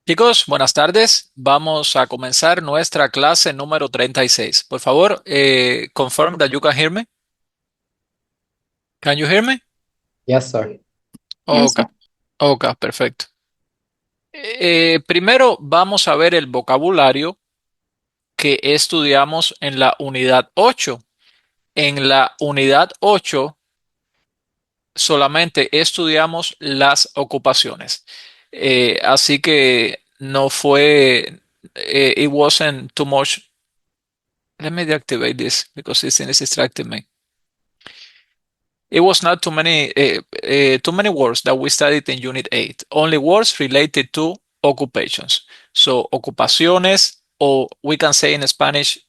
Chicos, buenas tardes. Vamos a comenzar nuestra clase número 36. Por favor, confirm that you can hear me. Can you hear me? Yes, sir. Yes, Ok, sir. ok, perfecto. Primero vamos a ver el vocabulario que estudiamos en la unidad 8. En la unidad 8 solamente estudiamos las ocupaciones. Así que no fue, it wasn't too much. Let me deactivate this because this thing is distracting me. It was not too many words that we studied in Unit 8. Only words related to occupations. So ocupaciones, or we can say in Spanish,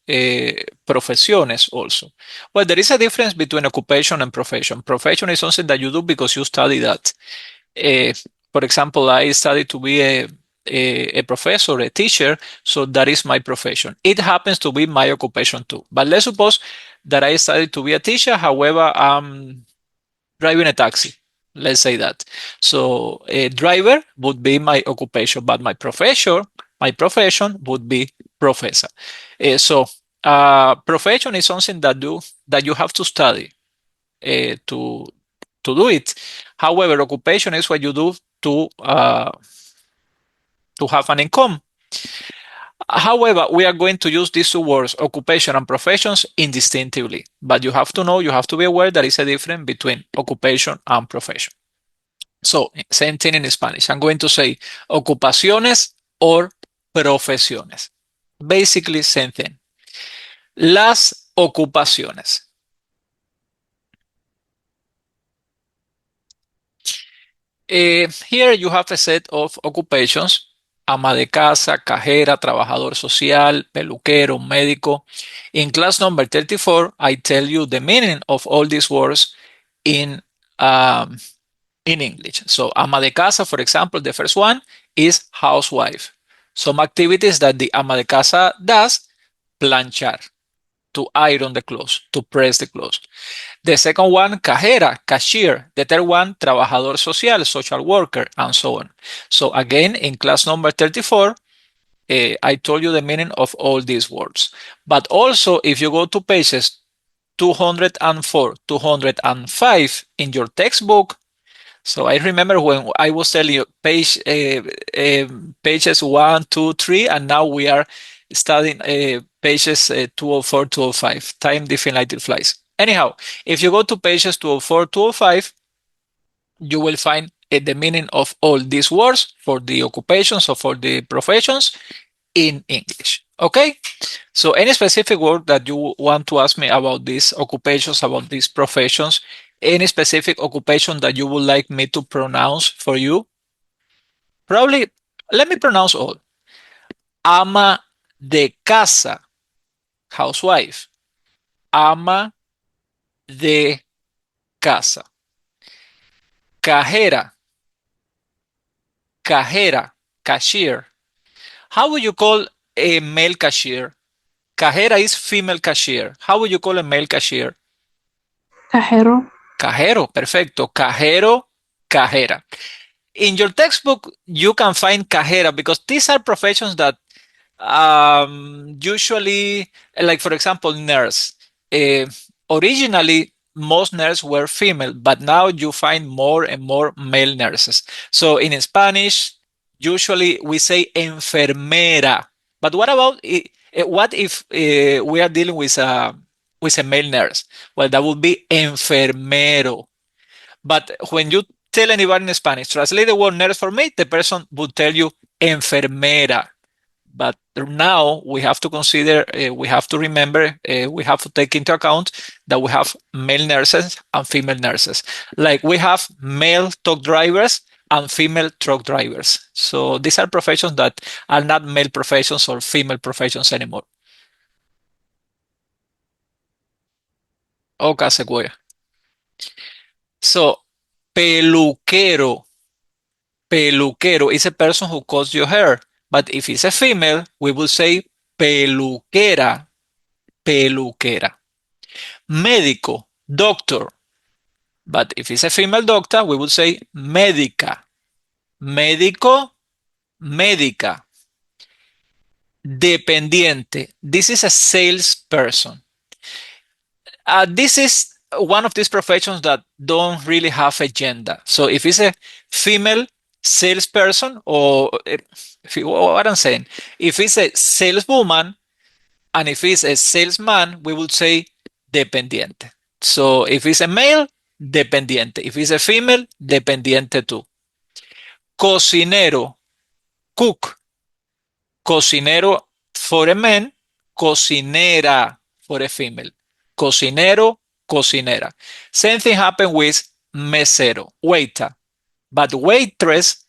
profesiones also. Well, there is a difference between occupation and profession. Profession is something that you do because you study that. Uh, for example, I studied to be a professor, a teacher, so that is my profession. It happens to be my occupation too. But let's suppose that I studied to be a teacher, however, I'm driving a taxi. Let's say that. So a driver would be my occupation, but my profession would be professor. Profession is something that you have to study uh, to to do it. However, occupation is what you do to have an income. However, we are going to use these two words, occupation and professions, indistinctively. But you have to know, you have to be aware there is a difference between occupation and profession. So, same thing in Spanish. I'm going to say ocupaciones or profesiones. Basically, same thing. Las ocupaciones. Here you have a set of occupations: ama de casa, cajera, trabajador social, peluquero, médico. In class number 34, I tell you the meaning of all these words in, um, in English. So, ama de casa, for example, the first one is housewife. Some activities that the ama de casa does: planchar, to iron the clothes, to press the clothes. The second one, cajera, cashier. The third one, trabajador social, social worker, and so on. So again, in class number 34, I told you the meaning of all these words. But also, if you go to pages 204, 205 in your textbook, so I remember when I was telling you pages 1, 2, 3, and now we are studying pages 204, 205. Time definitely flies. Anyhow, if you go to pages 204, 205, you will find the meaning of all these words for the occupations or for the professions in English. Okay? So any specific word that you want to ask me about these occupations, about these professions, any specific occupation that you would like me to pronounce for you? Probably, let me pronounce all. Ama de casa, housewife. Ama de casa. Cajera, cajera, cashier. How would you call a male cashier? Cajera is female cashier. How would you call a male cashier? Cajero. Cajero, perfecto. Cajero, cajera. In your textbook, you can find cajera because these are professions that usually, like for example, nurse. Uh, Originally, most nurses were female, but now you find more and more male nurses. So in Spanish, usually we say enfermera. But what about what if we are dealing with a male nurse? Well, that would be enfermero. But when you tell anybody in Spanish, translate the word nurse for me, the person would tell you enfermera. But now we have to consider, we have to remember, we have to take into account that we have male nurses and female nurses. Like we have male truck drivers and female truck drivers. So these are professions that are not male professions or female professions anymore. Okay, Sequoia. So peluquero. Peluquero is a person who cuts your hair. But if it's a female, we will say peluquera, peluquera. Médico, doctor. But if it's a female doctor, we would say médica, médico, médica, dependiente. This is a salesperson. This is one of these professions that don't really have a gender. So if it's a female salesperson, or what I'm saying, if it's a saleswoman and if it's a salesman, we would say dependiente. So if it's a male, dependiente. If it's a female, dependiente too. Cocinero, cook. Cocinero for a man, cocinera for a female. Cocinero, cocinera. Same thing happened with mesero, waiter. But waitress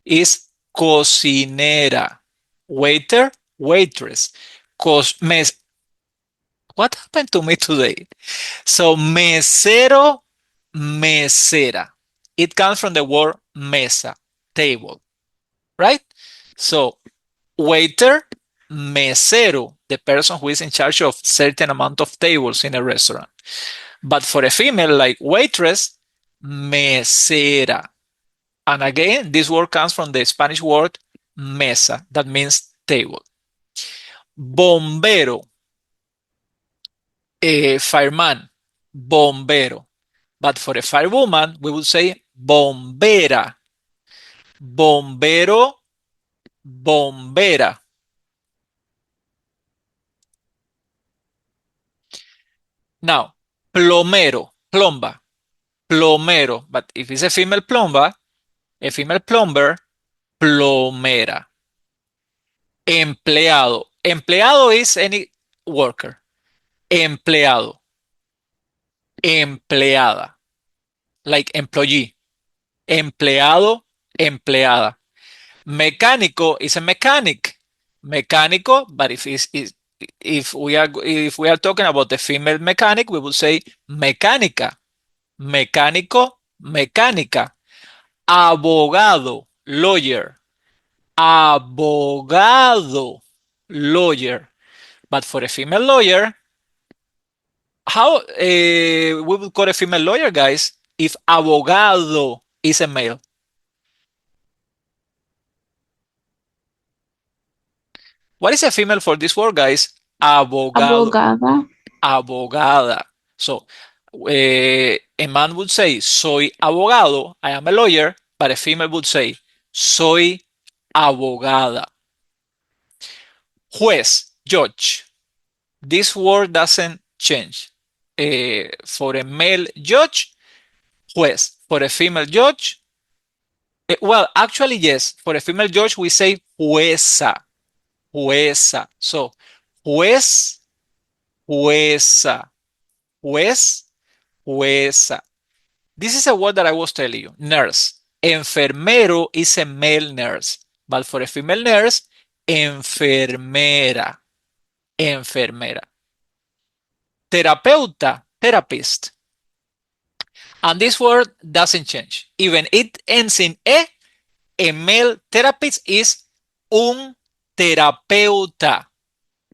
is cocinera. Waiter, waitress. What happened to me today? So mesero, mesera. It comes from the word mesa, table, right? So waiter, mesero, the person who is in charge of certain amount of tables in a restaurant. But for a female like waitress, mesera. And again, this word comes from the Spanish word mesa, that means table. Bombero, fireman, bombero. But for a firewoman, we would say bombera, bombero, bombera. Now, plomero, plomba, plomero. But if it's a female plumber, a female plumber, plomera. Empleado. Empleado is any worker. Empleado. Empleada. Like employee. Empleado, empleada. Mecánico is a mechanic. Mecánico, but if we are talking about the female mechanic, we would say mecánica. Mecánico, mecánica. Abogado, lawyer. Abogado, lawyer. But for a female lawyer, how we would call a female lawyer, guys, if abogado is a male? What is a female for this word, guys? Abogado, Abogada. abogada. So a man would say, soy abogado, I am a lawyer, but a female would say, soy abogada. Juez, judge. This word doesn't change. For a male judge, juez. For a female judge, well, actually, yes. For a female judge, we say jueza, jueza. So, juez, jueza, juez, jueza. This is a word that I was telling you. Nurse. Enfermero is a male nurse, but for a female nurse, enfermera, enfermera. Terapeuta, therapist. And this word doesn't change. Even it ends in E, a male therapist is un terapeuta.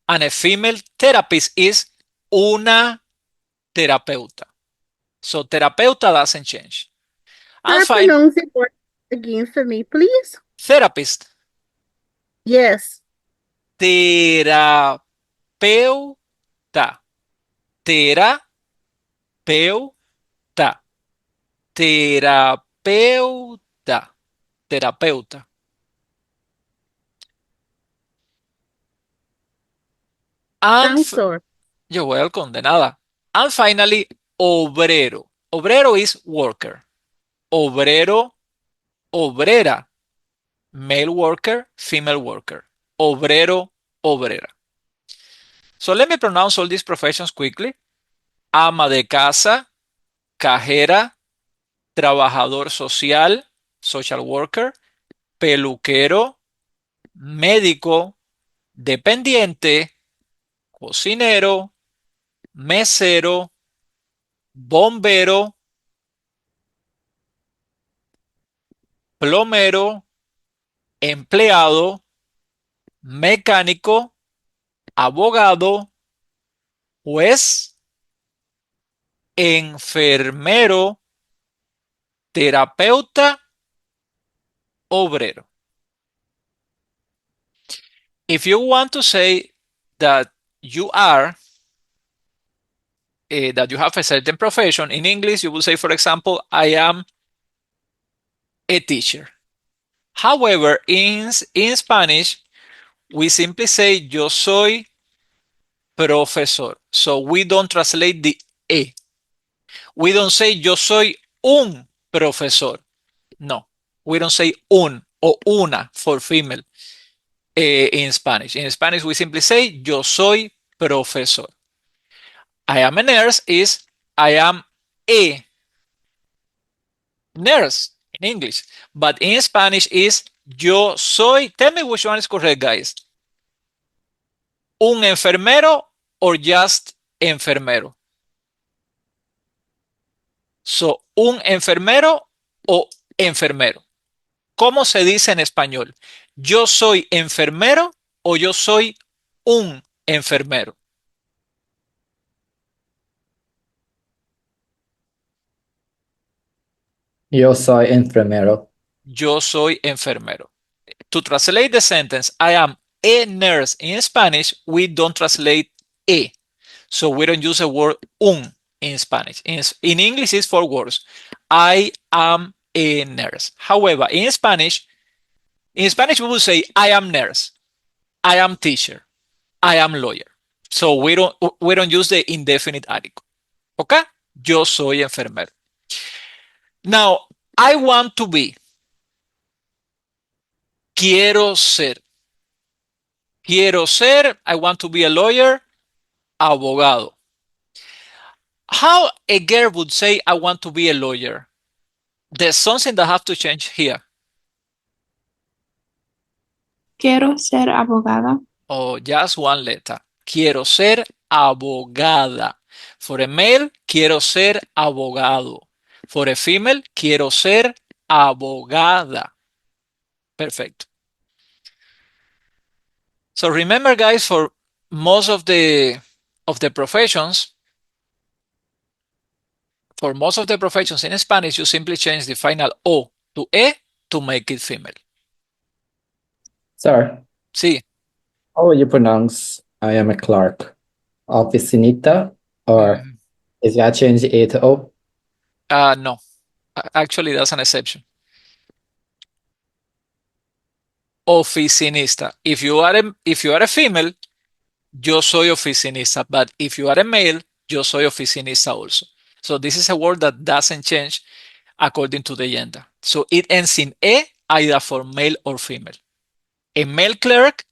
And a female therapist is una terapeuta. So terapeuta doesn't change. Can And I fine, pronounce it once again for me, please? therapist, Yes. terapeuta, terapeuta, terapeuta, terapeuta. And Thanks, sir. you're welcome, de nada. And finally, obrero. Obrero is worker. Obrero, obrera. Male worker, female worker. Obrero, obrera. So let me pronounce all these professions quickly. Ama de casa, cajera, trabajador social, social worker, peluquero, médico, dependiente, cocinero, mesero, bombero, plomero, empleado, mecánico, abogado, juez, enfermero, terapeuta, obrero. If you want to say that you are, that you have a certain profession, in English, you will say, for example, I am a teacher. However, in Spanish, we simply say yo soy profesor. So we don't translate the E. We don't say yo soy un profesor. No, we don't say un or una for female in Spanish. In Spanish, we simply say yo soy profesor. I am a nurse is I am a nurse in English, but in Spanish is yo soy. Tell me which one is correct, guys. Un enfermero or just enfermero. So, un enfermero o enfermero. ¿Cómo se dice en español? ¿Yo soy enfermero o yo soy un enfermero? Yo soy enfermero. Yo soy enfermero. To translate the sentence, I am a nurse in Spanish, we don't translate e. So we don't use the word un in Spanish. In English, it's four words. I am a nurse. However, in Spanish we will say I am nurse, I am teacher, I am lawyer. So we don't use the indefinite article. Okay? Yo soy enfermero. Now, I want to be. Quiero ser. Quiero ser. I want to be a lawyer. Abogado. How a girl would say, I want to be a lawyer? There's something that have to change here. Quiero ser abogada. Oh, just one letter. Quiero ser abogada. For a male, quiero ser abogado. For a female, quiero ser abogada. Perfect. So remember, guys, for most of the professions, in Spanish, you simply change the final O to E to make it female. Sir, Sí. how will you pronounce I am a clerk? Oficinita or is that change A to O? No. Actually, that's an exception. Oficinista. If you are a female, yo soy oficinista. But if you are a male, yo soy oficinista also. So this is a word that doesn't change according to the gender. So it ends in E either for male or female. A male clerk,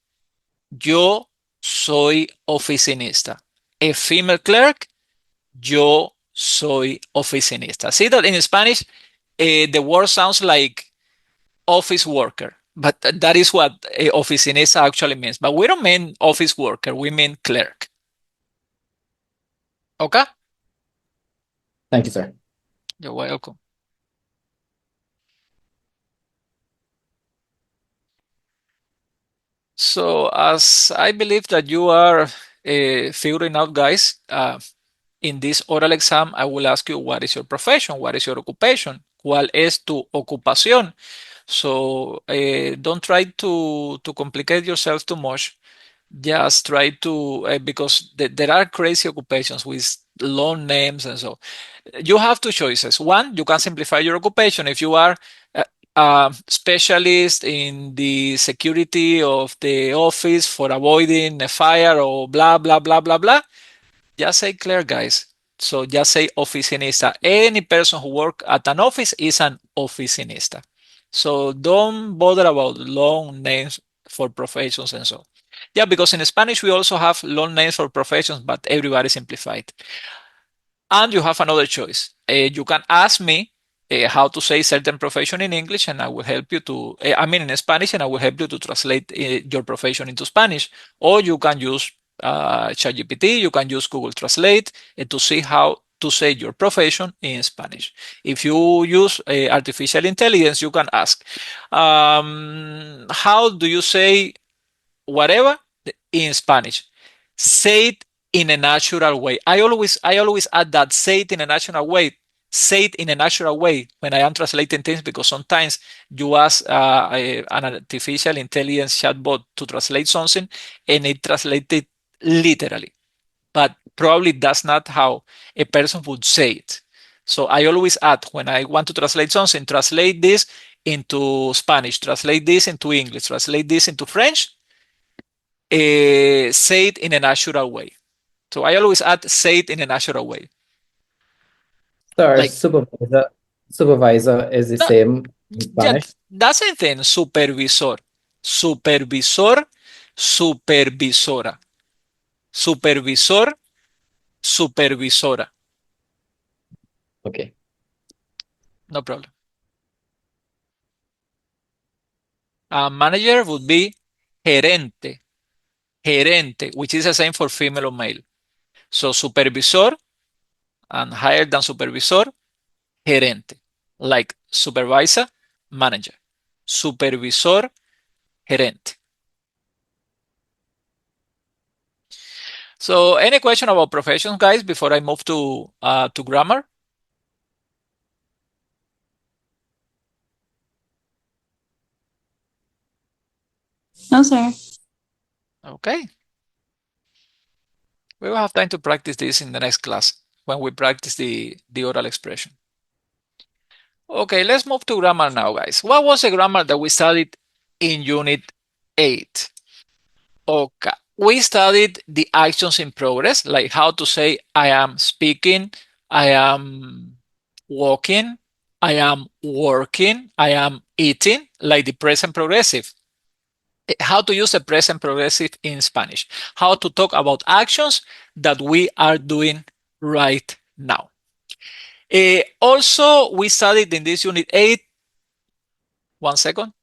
yo soy oficinista. A female clerk, yo soy oficinista. See that in Spanish, the word sounds like office worker, but that is what oficinista actually means. But we don't mean office worker, we mean clerk. Okay? Thank you, sir. You're welcome. So as I believe that you are figuring out, guys, in this oral exam, I will ask you, what is your profession? What is your occupation? ¿Cuál es tu ocupación? So don't try to complicate yourself too much. Just try to, because there are crazy occupations with long names and so. You have two choices. One, you can simplify your occupation. If you are a specialist in the security of the office for avoiding a fire or blah, blah, blah, blah, blah, just say clerk, guys. So just say oficinista. Any person who works at an office is an oficinista. So don't bother about long names for professions and so. Yeah, because in Spanish we also have long names for professions, but everybody simplified. And you have another choice. You can ask me how to say certain profession in English, and I will help you to, in Spanish, and I will help you to translate your profession into Spanish. Or you can use ChatGPT, you can use Google Translate to see how to say your profession in Spanish. If you use artificial intelligence, you can ask, how do you say whatever in Spanish? Say it in a natural way. I always add that, say it in a natural way. say it in a natural way when I am translating things, because sometimes you ask an artificial intelligence chatbot to translate something and it translates it literally, but probably that's not how a person would say it. So I always add, when I want to translate something, translate this into Spanish, translate this into English, translate this into French, say it in a natural way. So I always add, say it in a natural way. So our Like, supervisor is the no, same in yeah, Spanish? that's the thing. Supervisor, supervisor, supervisora, supervisor, supervisora. Okay. No problem. Manager would be gerente, gerente, which is the same for female or male. So supervisor and higher than supervisor, gerente. Like supervisor, manager. Supervisor, gerente. So any question about professions, guys, before I move to grammar? No, sir. Okay. We will have time to practice this in the next class when we practice the oral expression. Okay, let's move to grammar now, guys. What was the grammar that we studied in Unit 8? Okay, we studied the actions in progress, like how to say I am speaking, I am walking, I am working, I am eating, like the present progressive. How to use the present progressive in Spanish. How to talk about actions that we are doing right now. Also, we studied in this Unit 8, one second.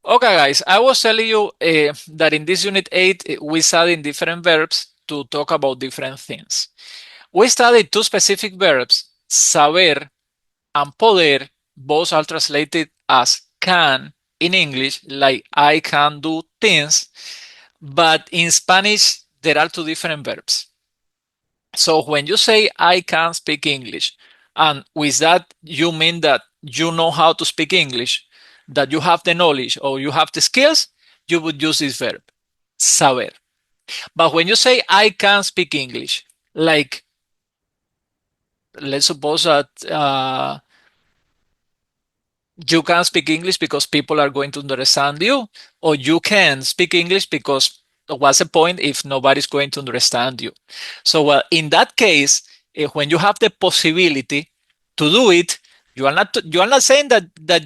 Okay, guys, I was telling you that in this Unit 8, we studied different verbs to talk about different things. We studied two specific verbs, saber and poder. Both are translated as can in English, like I can do things, but in Spanish, there are two different verbs. So when you say I can speak English, and with that you mean that you know how to speak English, that you have the knowledge or you have the skills, you would use this verb, saber. But when you say I can speak English, like let's suppose that you can speak English because people are going to understand you, or you can speak English because what's the point if nobody's going to understand you? So, well, in that case, when you have the possibility to do it, you are not saying that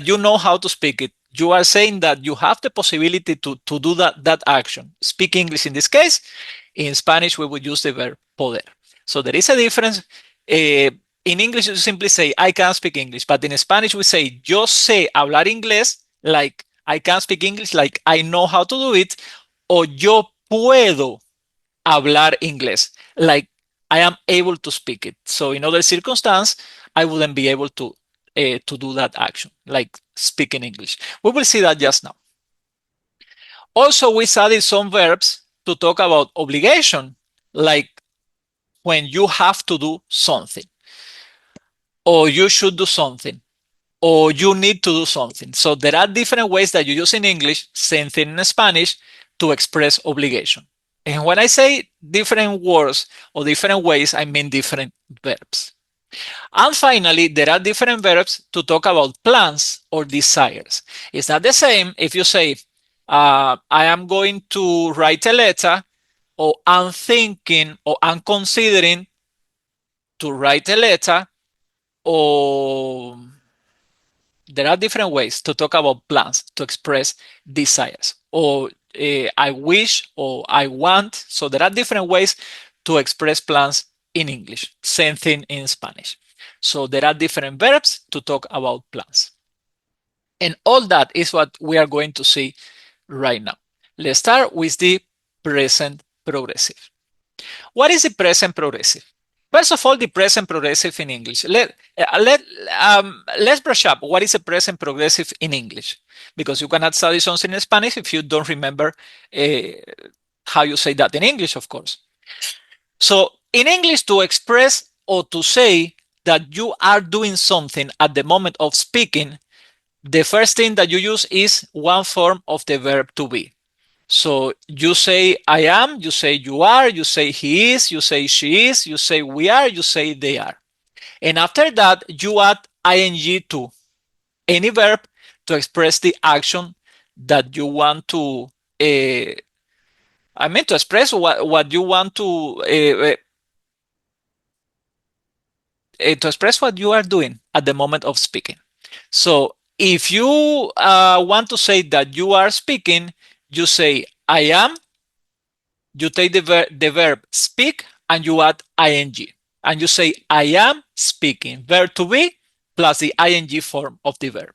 you know how to speak it. You are saying that you have the possibility to do that action. Speak English in this case. In Spanish, we would use the verb poder. So there is a difference. In English, you simply say, I can speak English. But in Spanish, we say, yo sé hablar inglés, like I can speak English, like I know how to do it, o yo puedo hablar inglés, like I am able to speak it. So in other circumstance, I wouldn't be able to do that action, like speaking English. We will see that just now. Also, we studied some verbs to talk about obligation, like when you have to do something, or you should do something, or you need to do something. So there are different ways that you use in English, same thing in Spanish, to express obligation. And when I say different words or different ways, I mean different verbs. And finally, there are different verbs to talk about plans or desires. It's not the same if you say, I am going to write a letter, or I'm thinking, or I'm considering to write a letter, or there are different ways to talk about plans, to express desires, or I wish, or I want. So there are different ways to express plans in English. Same thing in Spanish. So there are different verbs to talk about plans. And all that is what we are going to see right now. Let's start with the present progressive. What is the present progressive? First of all, the present progressive in English. Let's brush up. What is a present progressive in English? Because you cannot study something in Spanish if you don't remember uh, how you say that in English, of course. So in English, to express or to say that you are doing something at the moment of speaking, the first thing that you use is one form of the verb to be. So you say I am, you say you are, you say he is, you say she is, you say we are, you say they are. And after that, you add ing to any verb to express the action that you want to, to express what you want to express what you are doing at the moment of speaking. So if you want to say that you are speaking, you say I am, you take the verb speak and you add ing. And you say I am speaking, verb to be plus the ing form of the verb.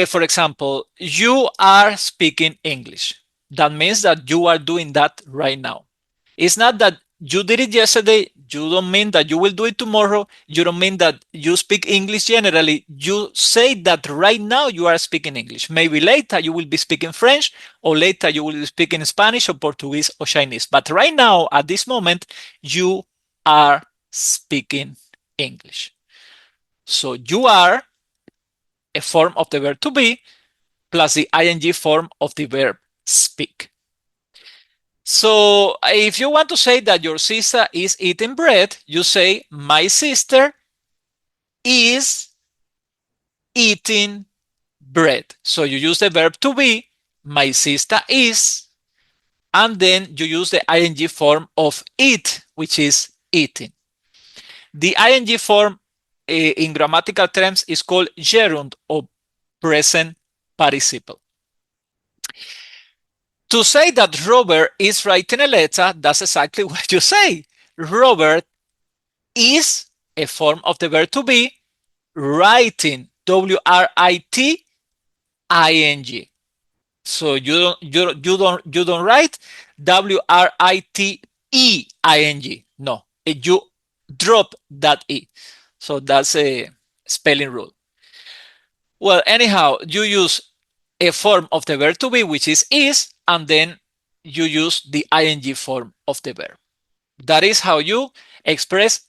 For example, you are speaking English. That means that you are doing that right now. It's not that you did it yesterday. You don't mean that you will do it tomorrow. You don't mean that you speak English generally. You say that right now you are speaking English. Maybe later you will be speaking French, or later you will be speaking Spanish or Portuguese or Chinese. But right now, at this moment, you are speaking English. So you are a form of the verb to be plus the ing form of the verb speak. So if you want to say that your sister is eating bread, you say my sister is eating bread. So you use the verb to be, my sister is, and then you use the ing form of eat, which is eating. The ing form in grammatical terms is called gerund, or present participle. To say that Robert is writing a letter, that's exactly what you say. Robert is a form of the verb to be, writing, W-R-I-T-I-N-G. So you don't write W-R-I-T-E-I-N-G. No, you drop that E. So that's a spelling rule. Well, anyhow, you use a form of the verb to be, which is, and then you use the ing form of the verb. That is how you express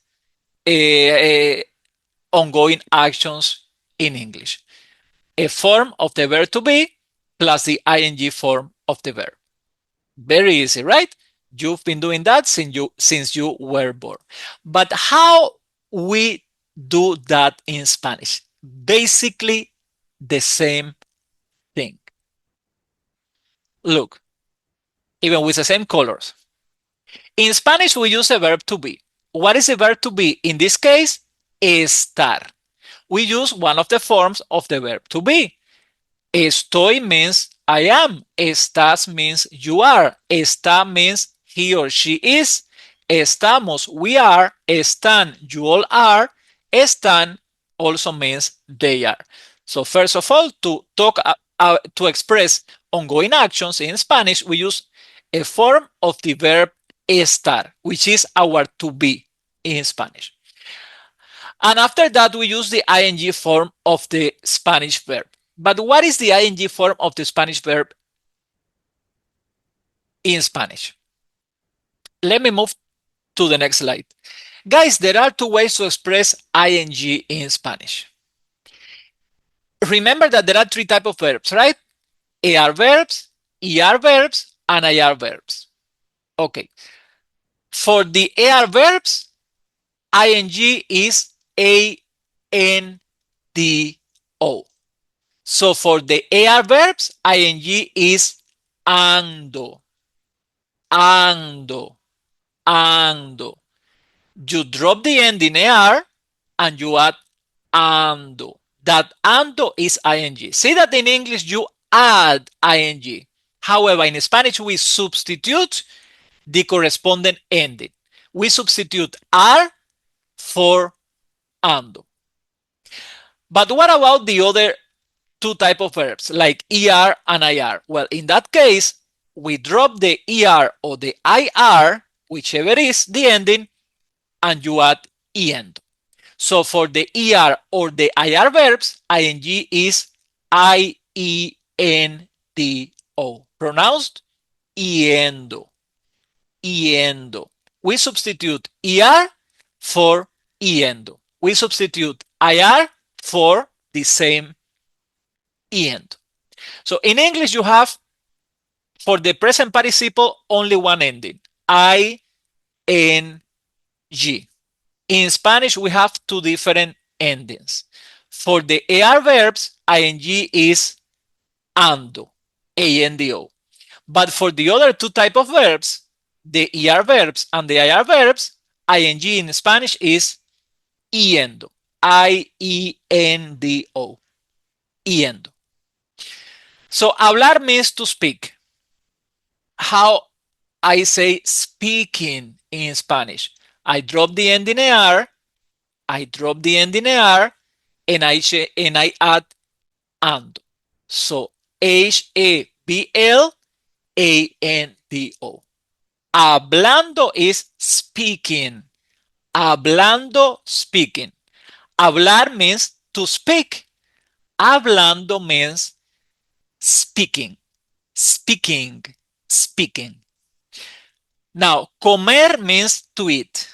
ongoing actions in English. A form of the verb to be plus the ing form of the verb. Very easy, right? You've been doing that since you were born. But how we do that in Spanish? Basically the same thing. Look, even with the same colors. In Spanish, we use a verb to be. What is the verb to be? In this case, estar. We use one of the forms of the verb to be. Estoy means I am. Estás means you are. Está means he or she is. Estamos, we are. Están, you all are. Están also means they are. So first of all, to express ongoing actions in Spanish, we use a form of the verb estar, which is our to be in Spanish. And after that, we use the ing form of the Spanish verb. But what is the ing form of the Spanish verb in Spanish? Let me move to the next slide. Guys, there are two ways to express ing in Spanish. Remember that there are three types of verbs, right? AR verbs, ER verbs, and IR verbs. Okay. For the AR verbs, ing is ANDO. So for the AR verbs, ing is ando. ando, ando. You drop the end in AR and you add ando. That ando is ing. See that in English you add ing. However, in Spanish we substitute the corresponding ending. We substitute are for ando. But what about the other two type of verbs like er and ir? Well, in that case, we drop the er or the ir, whichever is the ending, and you add end. So for the er or the ir verbs, ing is iendo, pronounced iendo, iendo. We substitute er for iendo. We substitute ir for the same end. So in English, you have for the present participle only one ending, ing. In Spanish, we have two different endings. For the AR verbs, ing is ando, ando. But for the other two type of verbs, the ER verbs and the IR verbs, ing in Spanish is iendo, iendo, iendo. So hablar means to speak. How I say speaking in Spanish? I drop the end in AR, I drop the end in AR, and I add ando. So HABLANDO. Hablando is speaking. Hablando, speaking. Hablar means to speak. Hablando means speaking. Speaking. Speaking. Now, comer means to eat.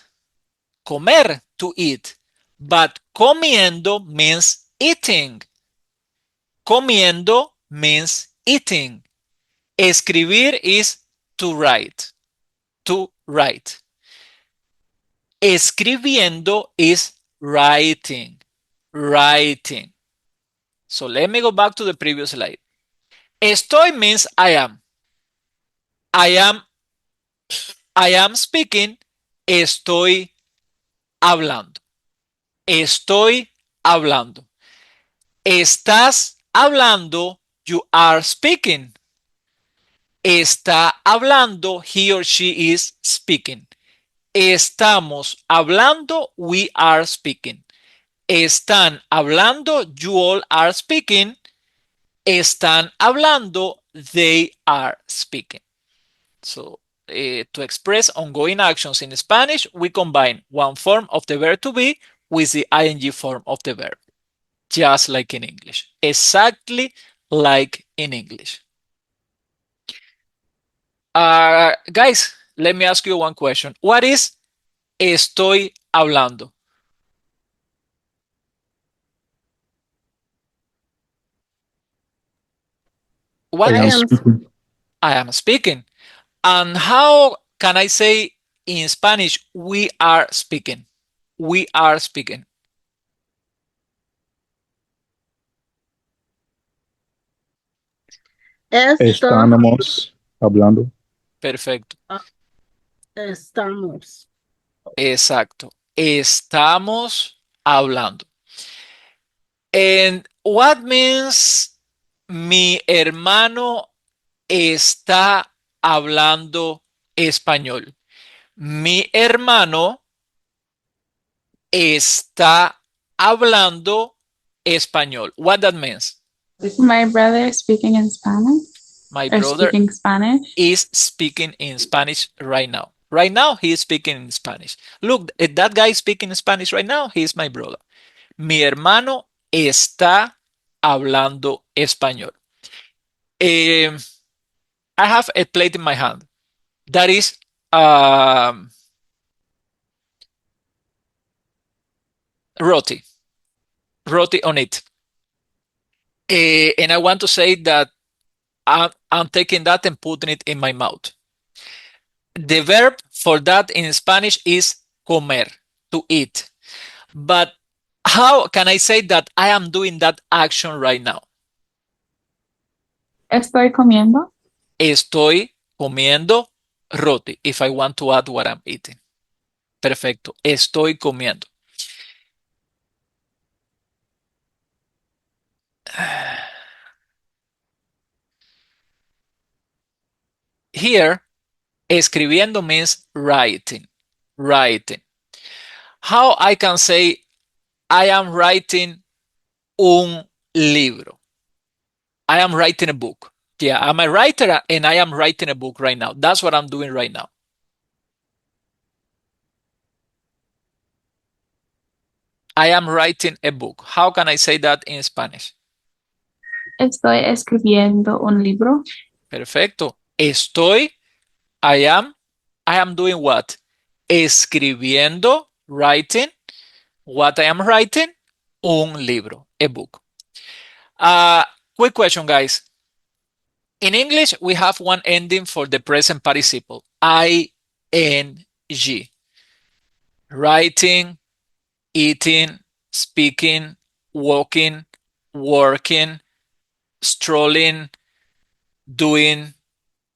Comer, to eat. But comiendo means eating. Comiendo means eating. Escribir is to write. To write. Escribiendo is writing. Writing. So let me go back to the previous slide. Estoy means I am. I am speaking. Estoy hablando. Estoy hablando. Estás hablando. You are speaking. Está hablando. He or she is speaking. Estamos hablando. We are speaking. Están hablando. You all are speaking. Están hablando. They are speaking. So, to express ongoing actions in Spanish, we combine one form of the verb to be with the ing form of the verb, just like in English. Exactly like in English. Guys, let me ask you one question. What is estoy hablando? What I is am I am speaking? And how can I say in Spanish, we are speaking? We are speaking. estamos, Estamos hablando. Perfecto. estamos. Exacto. Estamos hablando. And what means mi hermano está hablando español? Mi hermano está hablando español. What that means? My brother is speaking in Spanish My or brother speaking Spanish. is speaking in Spanish right now. Right now, he is speaking in Spanish. Look, that guy is speaking Spanish right now. He is my brother. Mi hermano está hablando español. I have a plate in my hand. That is roti. Roti on it. And I want to say that I'm taking that and putting it in my mouth. The verb for that in Spanish is comer, to eat. But how can I say that I am doing that action right now? Estoy comiendo. Estoy comiendo roti if I want to add what I'm eating. Perfecto. Estoy comiendo. Here, escribiendo means writing. Writing. How I can say I am writing un libro. I am writing a book. Yeah, I'm a writer and I am writing a book right now. That's what I'm doing right now. I am writing a book. How can I say that in Spanish? Estoy escribiendo un libro. Perfecto. I am doing what? Escribiendo, writing. What I am writing? Un libro, a book. Quick question, guys. In English, we have one ending for the present participle, ing. Writing, eating, speaking, walking, working, strolling, doing,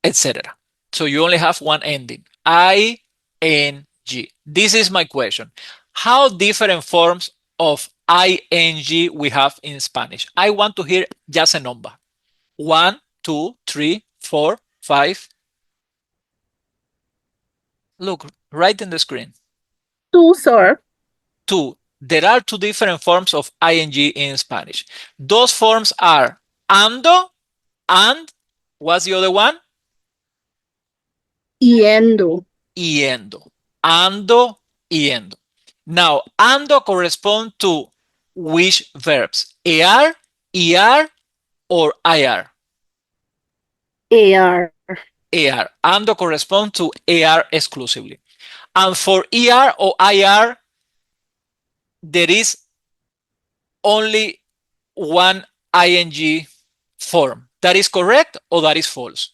etc. So you only have one ending, ing. This is my question. How different forms of ing we have in Spanish? I want to hear just a number. 1, 2, 3, 4, 5. Look, right in the screen. 2, sir. 2. There are two different forms of ing in Spanish. Those forms are ando and what's the other one? Yendo. Yendo. Ando, yendo. Now, ando corresponds to which verbs? Er, er, or ir? AR. Er. Ando corresponds to er exclusively. And for er or ir, there is only one ing form. That is correct or that is false?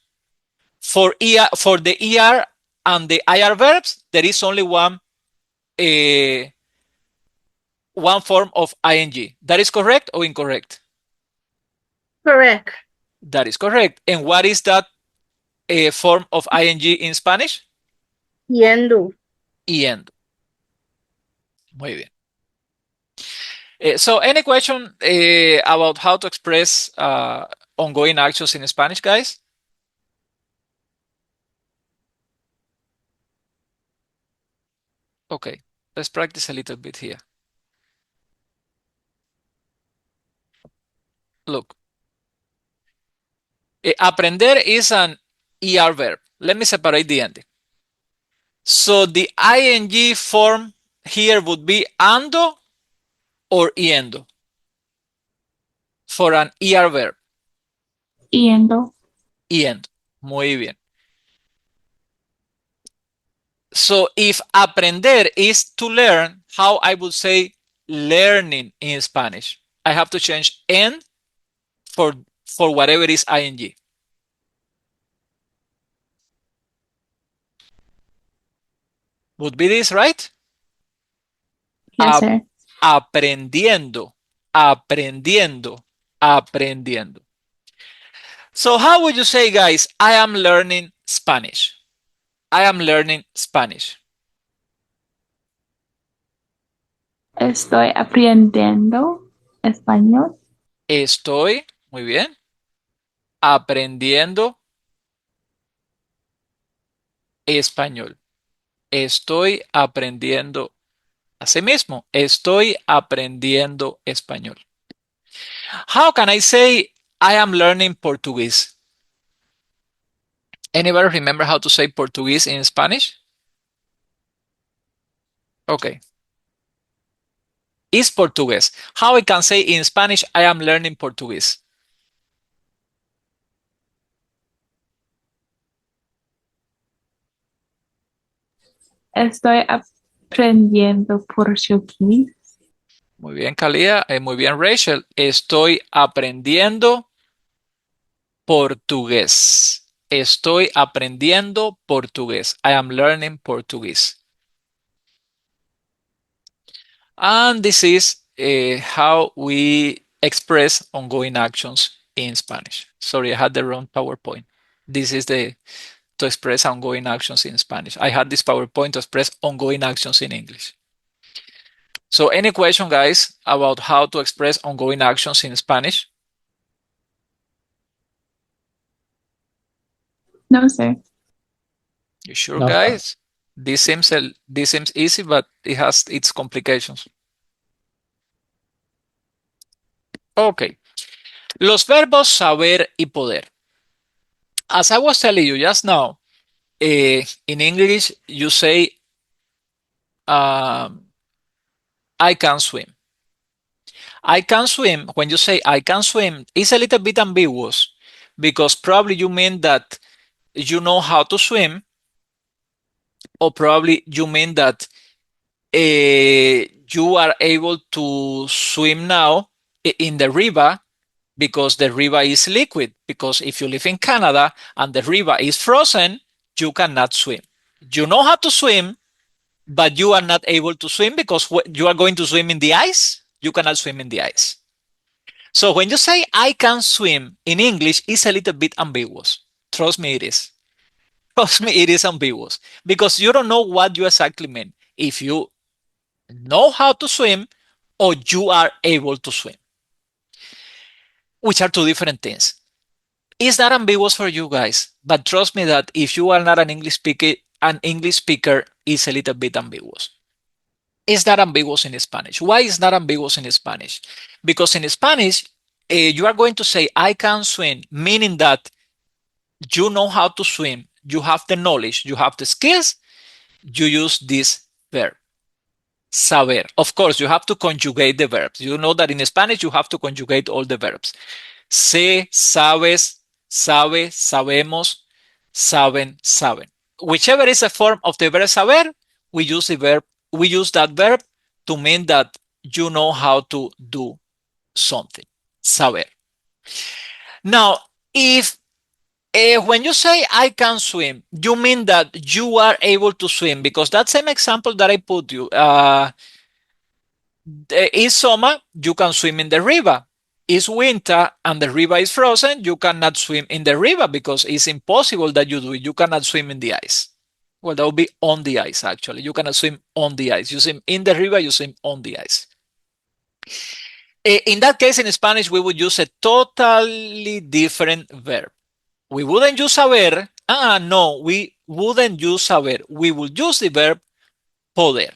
For the er and the ir verbs, there is only one form of ing. That is correct or incorrect? Correct. That is correct. And what is that form of ing in Spanish? Yendo. Yendo. Muy bien. So any question about how to express ongoing actions in Spanish, guys? Okay, let's practice a little bit here. Look, aprender is an ER verb. Let me separate the ending. So the ing form here would be ando or yendo for an ER verb. Yendo. Yendo. Muy bien. So if aprender is to learn, how I would say learning in Spanish? I have to change en for whatever is ing. Would be this, right? Yes, sir. Aprendiendo, aprendiendo, aprendiendo. So how would you say, guys, I am learning Spanish? I am learning Spanish. Estoy aprendiendo español. Estoy, muy bien, aprendiendo español. Estoy aprendiendo, asimismo, estoy aprendiendo español. How can I say I am learning Portuguese? Anybody remember how to say Portuguese in Spanish? Okay. Is Portuguese. How I can say in Spanish, I am learning Portuguese? Estoy aprendiendo portugués. Muy bien, Kalia. Muy bien, Rachel. Estoy aprendiendo portugués. Estoy aprendiendo portugués. I am learning Portuguese. And this is how we express ongoing actions in Spanish. Sorry, I had the wrong PowerPoint. This is to to express ongoing actions in Spanish. I had this PowerPoint to express ongoing actions in English. So any question, guys, about how to express ongoing actions in Spanish? No, sir. You sure, No, sir. guys? This seems easy, but it has its complications. Okay. Los verbos saber y poder. As I was telling you just now, in English, you say, I can swim. I can swim. When you say I can swim, it's a little bit ambiguous because probably you mean that you know how to swim, or probably you mean that you are able to swim now in the river because the river is liquid. Because if you live in Canada and the river is frozen, you cannot swim. You know how to swim, but you are not able to swim because you are going to swim in the ice. You cannot swim in the ice. So when you say I can swim in English, it's a little bit ambiguous. Trust me, it is. Trust me, it is ambiguous because you don't know what you exactly mean. If you know how to swim or you are able to swim, which are two different things. It's not ambiguous for you guys, but trust me that if you are not an English speaker is a little bit ambiguous. It's not ambiguous in Spanish. Why is not ambiguous in Spanish? Because in Spanish, you are going to say I can swim, meaning that you know how to swim, you have the knowledge, you have the skills, you use this verb. Saber. Of course, you have to conjugate the verbs. You know that in Spanish you have to conjugate all the verbs. Sé, sabes, sabe, sabemos, saben, saben. Whichever is a form of the verb saber, we use that verb to mean that you know how to do something. Saber. Now, if when you say I can swim, you mean that you are able to swim because that same example that I put you, it's summer, you can swim in the river. It's winter and the river is frozen, you cannot swim in the river because it's impossible that you do it. You cannot swim in the ice. Well, that would be on the ice, actually. You cannot swim on the ice. You swim in the river, you swim on the ice. In that case, in Spanish, we would use a totally different verb. We wouldn't use saber. No, we wouldn't use saber. We would use the verb poder.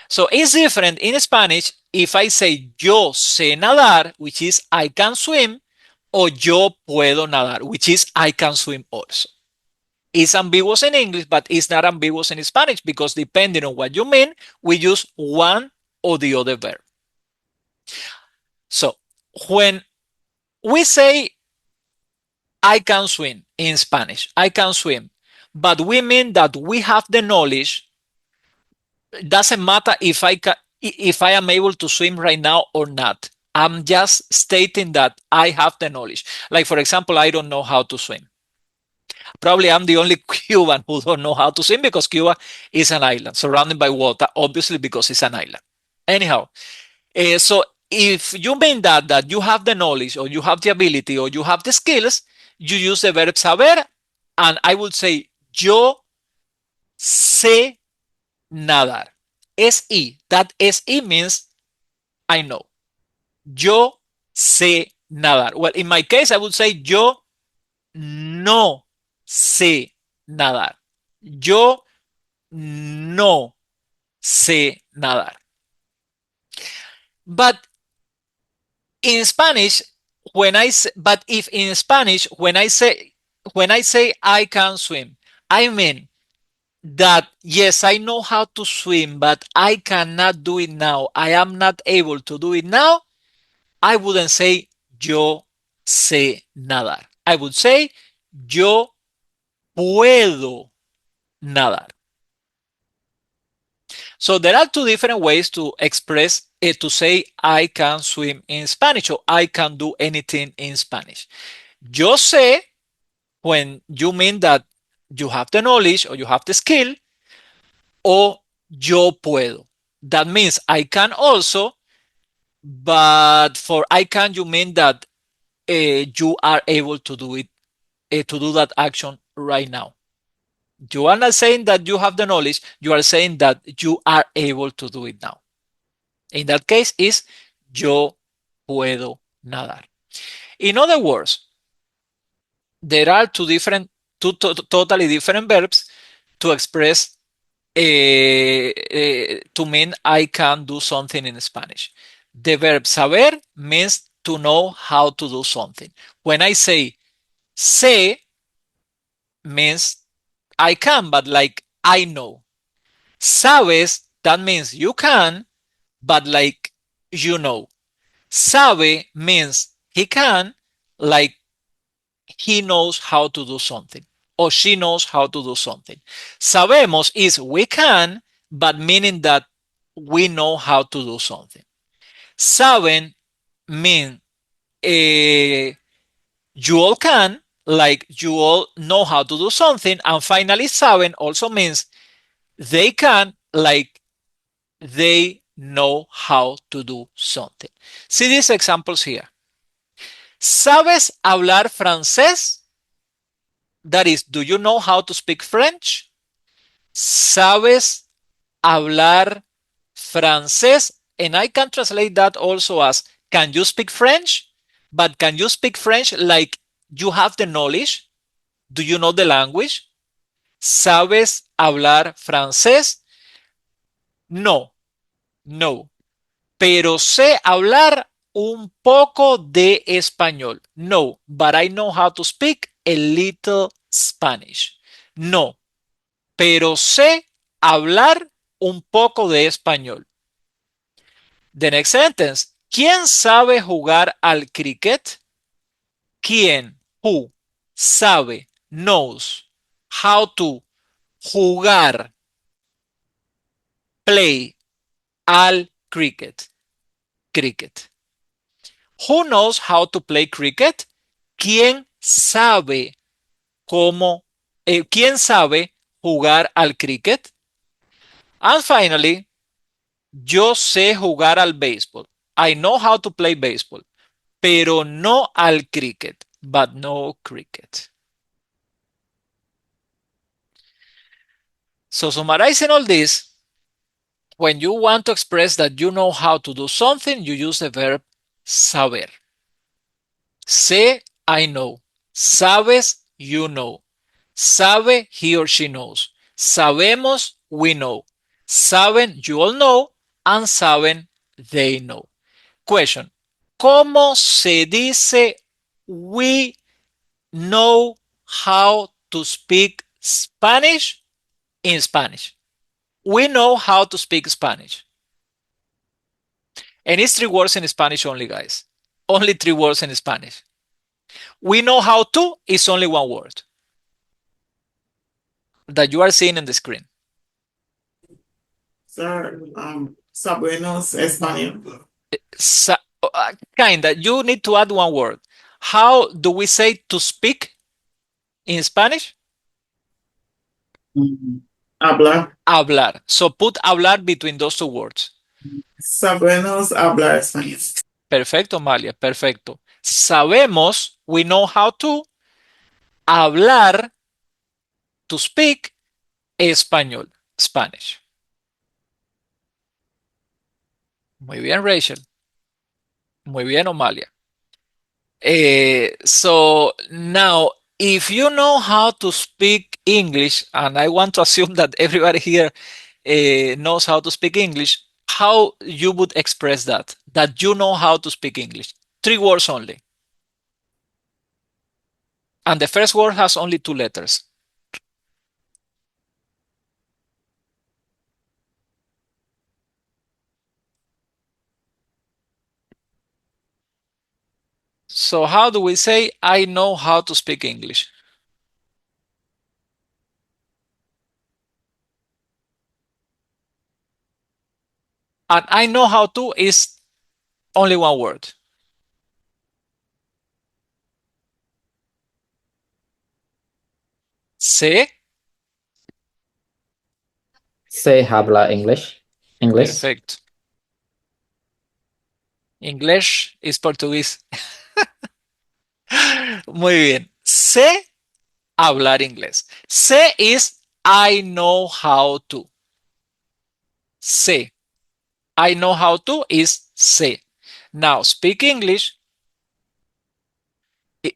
So it's different in Spanish if I say yo sé nadar, which is I can swim, or yo puedo nadar, which is I can swim also. It's ambiguous in English, but it's not ambiguous in Spanish because depending on what you mean, we use one or the other verb. So when we say I can swim in Spanish, I can swim, but we mean that we have the knowledge. It doesn't matter if I am able to swim right now or not. I'm just stating that I have the knowledge. Like, for example, I don't know how to swim. Probably I'm the only Cuban who don't know how to swim because Cuba is an island surrounded by water, obviously because it's an island. Anyhow, so if you mean that you have the knowledge or you have the ability or you have the skills, you use the verb saber, and I would say yo sé nadar. SE. That SE means I know. Yo sé nadar. Well, in my case, I would say yo no sé nadar. Yo no sé nadar. But in Spanish, if in Spanish, when I say I can swim, I mean that yes, I know how to swim, but I cannot do it now. I am not able to do it now. I wouldn't say yo sé nadar. I would say yo puedo nadar. So there are two different ways to express it, to say I can swim in Spanish or I can do anything in Spanish. Yo sé, when you mean that you have the knowledge or you have the skill, or yo puedo. That means I can also, but for I can, you mean that you are able to do it, to do that action right now. You are not saying that you have the knowledge, you are saying that you are able to do it now. In that case, is yo puedo nadar. In other words, there are two totally different verbs to express to mean I can do something in Spanish. The verb saber means to know how to do something. When I say sé means I can, but like I know. Sabes, that means you can, but like you know. Sabe means he can, like he knows how to do something or she knows how to do something. Sabemos is we can, but meaning that we know how to do something. Saben mean you all can, like you all know how to do something. And finally, saben also means they can, like they know how to do something. See these examples here. ¿Sabes hablar francés? That is, do you know how to speak French? ¿Sabes hablar francés? And I can translate that also as, can you speak French? But can you speak French like you have the knowledge? Do you know the language? ¿Sabes hablar francés? No, no. Pero sé hablar un poco de español. No, but I know how to speak a little Spanish. No, pero sé hablar un poco de español. The next sentence. ¿Quién sabe jugar al cricket? ¿Quién? Who? Sabe, knows, how to, jugar, play, al cricket. Cricket. Who knows how to play cricket? ¿Quién sabe quién sabe jugar al cricket? And finally, yo sé jugar al béisbol. I know how to play baseball, pero no al cricket, but no cricket. So summarizing all this, when you want to express that you know how to do something, you use the verb saber. Sé, I know. Sabes, you know. Sabe, he or she knows. Sabemos, we know. Saben, you all know. And saben, they know. Question. ¿Cómo se dice we know how to speak Spanish in Spanish? We know how to speak Spanish. And it's 3 words in Spanish only, guys. Only 3 words in Spanish. We know how to is only 1 word that you are seeing in the screen. Sir, sabemos español. Kinda. You need to add 1 word. How do we say to speak in Spanish? Hablar. Hablar. So put hablar between those 2 words. Sabemos hablar español. Perfecto, Malia. Perfecto. Sabemos, we know how to hablar, to speak español, Spanish. Muy bien, Rachel. Muy bien, Omalia. So now, if you know how to speak English, and I want to assume that everybody here knows how to speak English, how you would express that you know how to speak English? 3 words only. And the first word has only 2 letters. So how do we say, I know how to speak English? And I know how to is only 1 word. Sé. Say habla English. English. Perfecto. English is portugués. Muy bien. Sé hablar inglés. Sé is I know how to. Sé. I know how to is sé. Now, speak English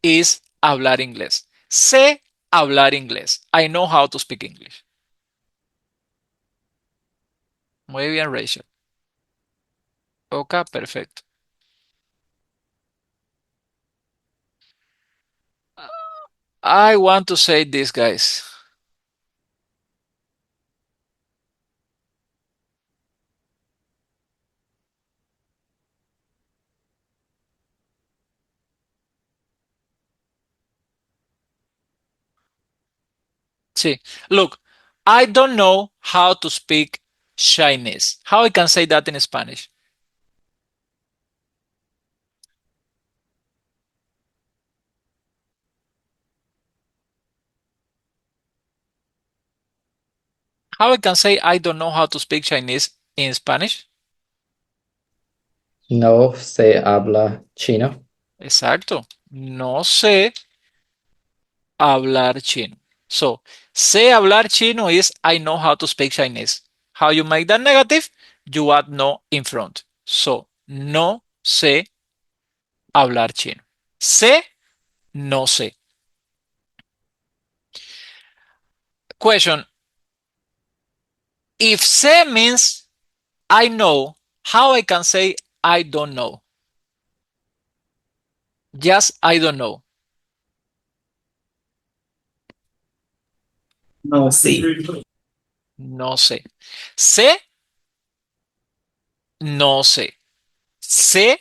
is hablar inglés. Sé hablar inglés. I know how to speak English. Muy bien, Rachel. Ok, perfecto. I want to say this, guys. See, look, I don't know how to speak Chinese. How I can say that in Spanish? How I can say I don't know how to speak Chinese in Spanish? No se habla chino. Exacto. No sé hablar chino. So, sé hablar chino is I know how to speak Chinese. How you make that negative? You add no in front. So, no sé hablar chino. Sé, no sé. Question. If sé means I know, how I can say I don't know? Just I don't know. No sé. No sé. Sé, no sé. Sé,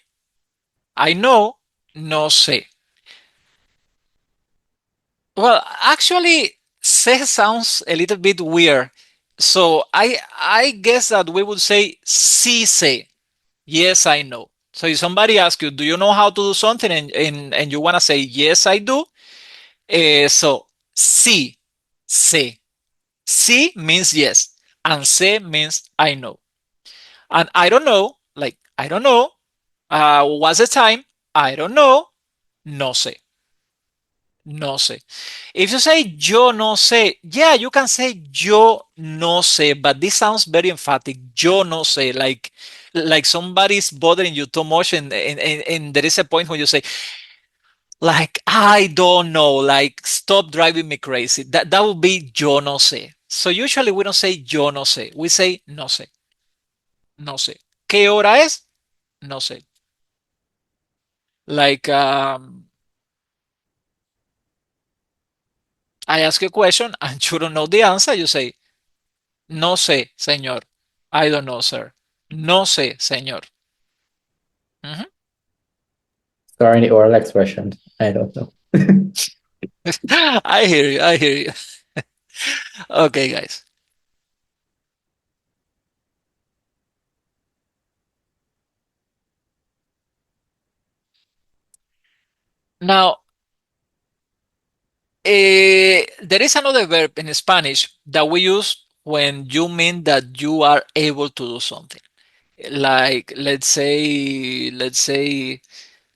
I know, no sé. Well, actually, sé sounds a little bit weird. So I guess that we would say sí sé. Yes, I know. So if somebody asks you, do you know how to do something? And you want to say, yes, I do. So sí, sé. Sí means yes. And sé means I know. And I don't know, like, I don't know. What's the time? I don't know. No sé. No sé. If you say yo no sé, yeah, you can say yo no sé, but this sounds very emphatic. Yo no sé, like somebody's bothering you too much, and there is a point when you say, like, I don't know, like, stop driving me crazy. That would be yo no sé. So usually we don't say yo no sé. We say no sé. No sé. ¿Qué hora es? No sé. Like, I ask you a question and you don't know the answer, you say, no sé, señor. I don't know, sir. No sé, señor. Mhm. Or any oral expression. I don't know. I hear you. I hear you. Okay, guys. Now, there is another verb in Spanish that we use when you mean that you are able to do something. Like, let's say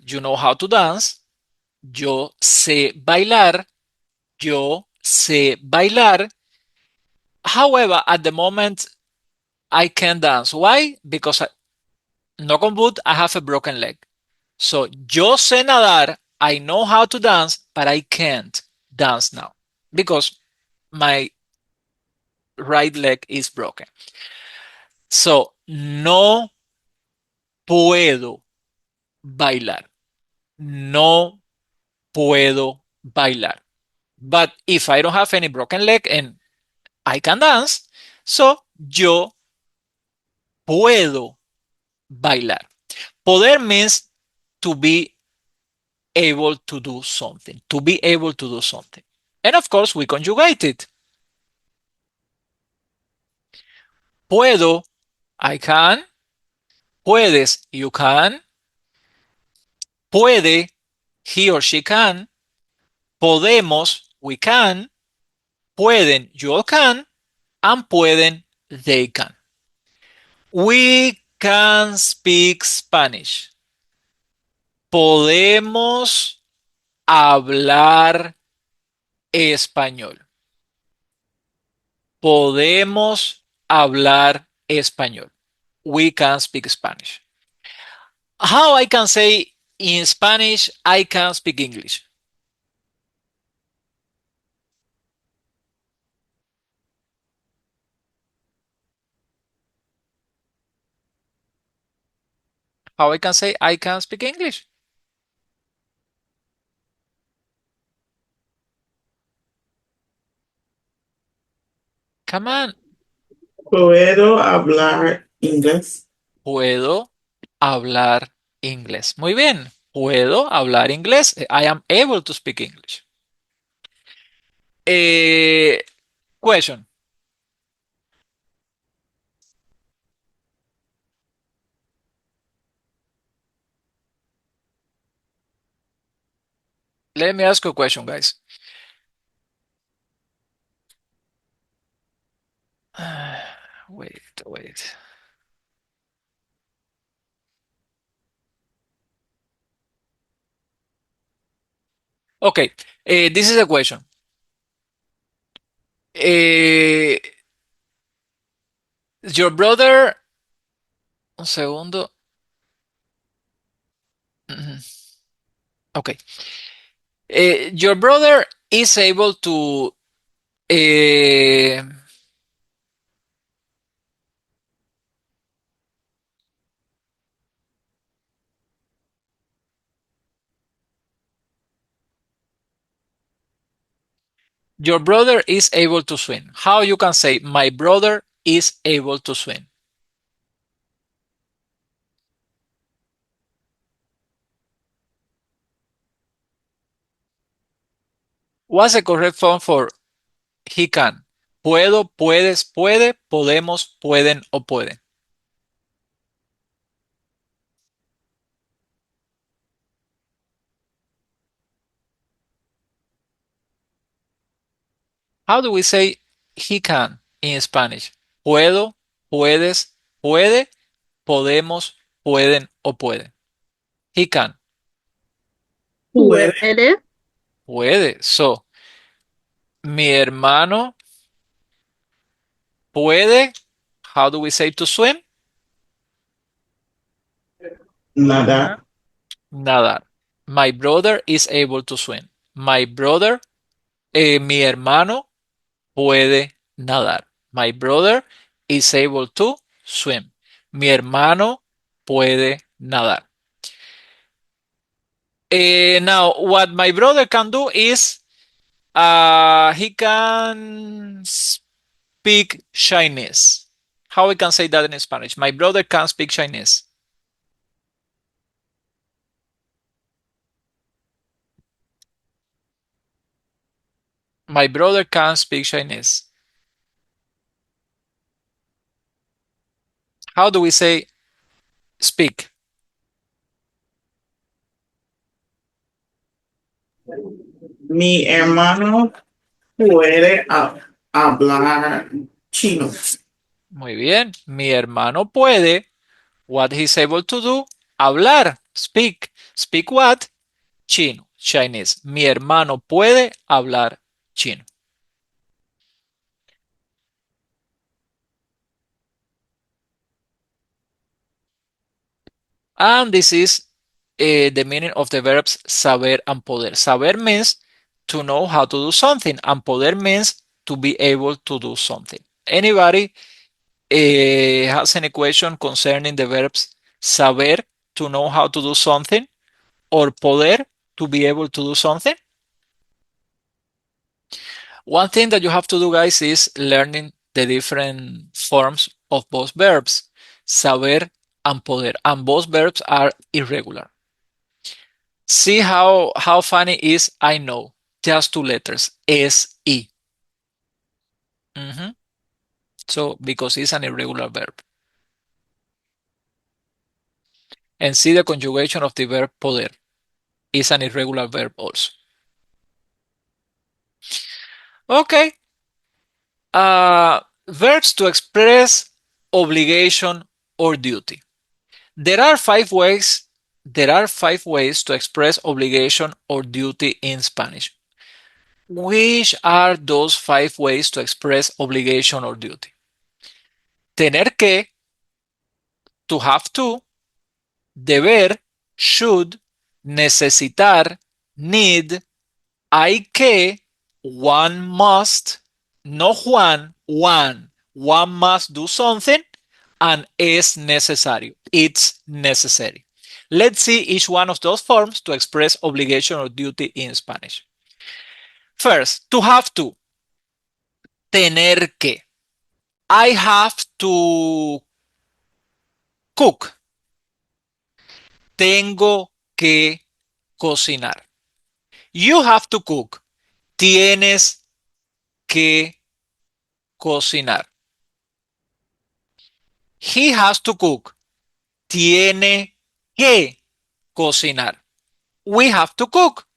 you know how to dance. Yo sé bailar. Yo sé bailar. However, at the moment, I can't dance. Why? Because knock on wood, I have a broken leg. So, yo sé nadar. I know how to dance, but I can't dance now because my right leg is broken. So, no puedo bailar. No puedo bailar. But if I don't have any broken leg and I can dance, so yo puedo bailar. Poder means to be able to do something, to be able to do something. And of course, we conjugate it. Puedo, I can. Puedes, you can. Puede, he or she can. Podemos, we can. Pueden, you can. And pueden, they can. We can speak Spanish. Podemos hablar español. Podemos hablar español. We can speak Spanish. How I can say in Spanish, I can speak English? How I can say I can speak English? Come on. Puedo hablar inglés. Puedo hablar inglés. Muy bien. Puedo hablar inglés. I am able to speak English. Eh, question. Let me ask you a question, guys. Wait. Okay, this is a question. Eh, your brother, un segundo. Mhm. Okay. Your brother is able to uh, your brother is able to swim. How you can say my brother is able to swim? What's the correct form for he can? Puedo, puedes, puede, podemos, pueden o pueden. How do we say he can in Spanish? Puedo, puedes, puede, podemos, pueden o pueden. He can. Puede. Puede. Puede. So, mi hermano puede. How do we say to swim? Nadar. Nadar. My brother is able to swim. My brother, mi hermano puede nadar. My brother is able to swim. Mi hermano puede nadar. Now, what my brother can do is he can speak Chinese. How we can say that in Spanish? My brother can speak Chinese. My brother can speak Chinese. How do we say speak? Mi hermano puede hablar chino. Muy bien. Mi hermano puede. What he's able to do? Hablar. Speak. Speak what? Chino. Chinese. Mi hermano puede hablar chino. And this is the meaning of the verbs saber and poder. Saber means to know how to do something, and poder means to be able to do something. Anybody has any question concerning the verbs saber, to know how to do something, or poder, to be able to do something? One thing that you have to do, guys, is learning the different forms of both verbs, saber and poder, and both verbs are irregular. See how funny is I know. Just two letters, S-E. Mhm. So, because it's an irregular verb. And see the conjugation of the verb poder. It's an irregular verb also. Okay. Verbs to express obligation or duty. There are five ways. There are five ways to express obligation or duty in Spanish. Which are those 5 ways to express obligation or duty? Tener que, to have to, deber, should, necesitar, need, hay que, one must, no Juan, one. One must do something and es necesario. It's necessary. Let's see each one of those forms to express obligation or duty in Spanish. First, to have to. Tener que. I have to cook. Tengo que cocinar. You have to cook. Tienes que cocinar. He has to cook. Tiene que cocinar. We have to cook.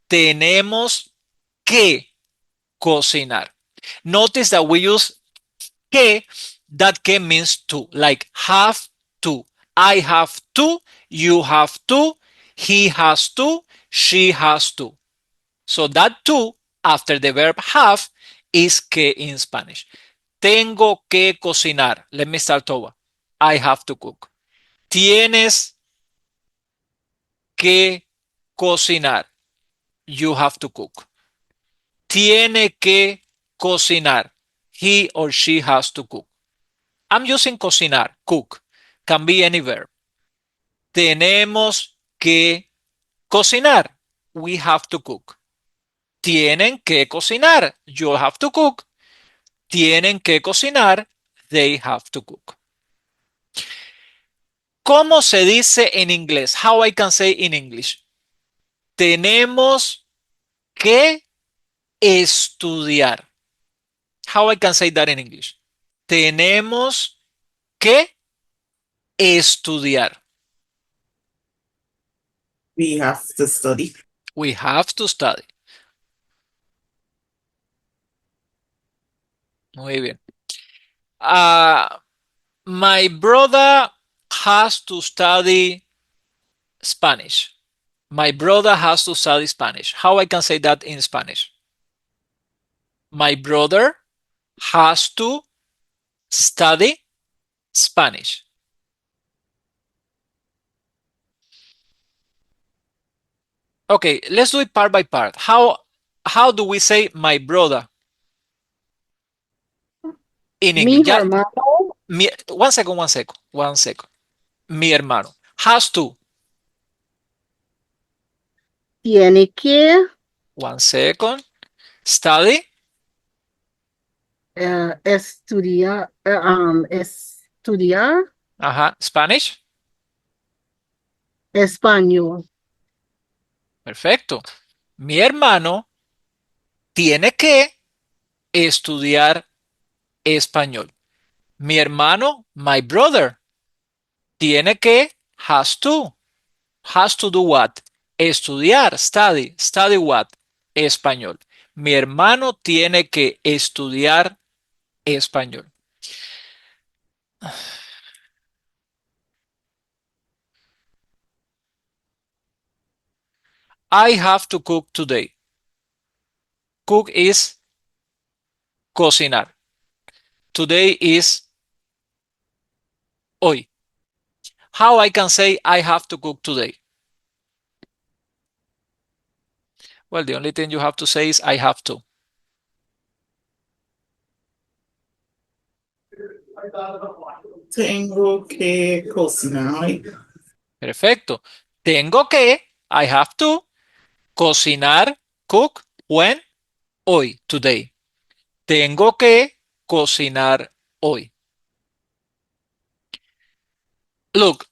Tenemos que cocinar. Notice that we use que. That que means to, like have to. I have to, you have to, he has to, she has to. So that to after the verb have is que in Spanish. Tengo que cocinar. Let me start over. I have to cook. Tienes que cocinar. You have to cook. Tiene que cocinar. He or she has to cook. I'm using cocinar, cook. Can be any verb. Tenemos que cocinar. We have to cook. Tienen que cocinar. You have to cook. Tienen que cocinar. They have to cook. ¿Cómo se dice en inglés? How I can say in English. Tenemos que estudiar. How I can say that in English. Tenemos que estudiar. We have to study. We have to study. Muy bien. My brother has to study Spanish. My brother has to study Spanish. How I can say that in Spanish? My brother has to study Spanish. Okay, let's do it part by part. How do we say my brother in Mi English? hermano. One second. Mi hermano has to. Tiene que. One second. Study. Estudiar. Estudiar Spanish. español. Perfecto. Mi hermano tiene que estudiar español. Mi hermano, my brother, tiene que, has to do what? Estudiar, study, study what? Español. Mi hermano tiene que estudiar español. I have to cook today. Cook is cocinar. Today is hoy. How I can say I have to cook today? Well, the only thing you have to say is I have to. Tengo que cocinar. Perfecto. Tengo que, I have to, cocinar, cook, when? Hoy, today. Tengo que cocinar hoy. Look,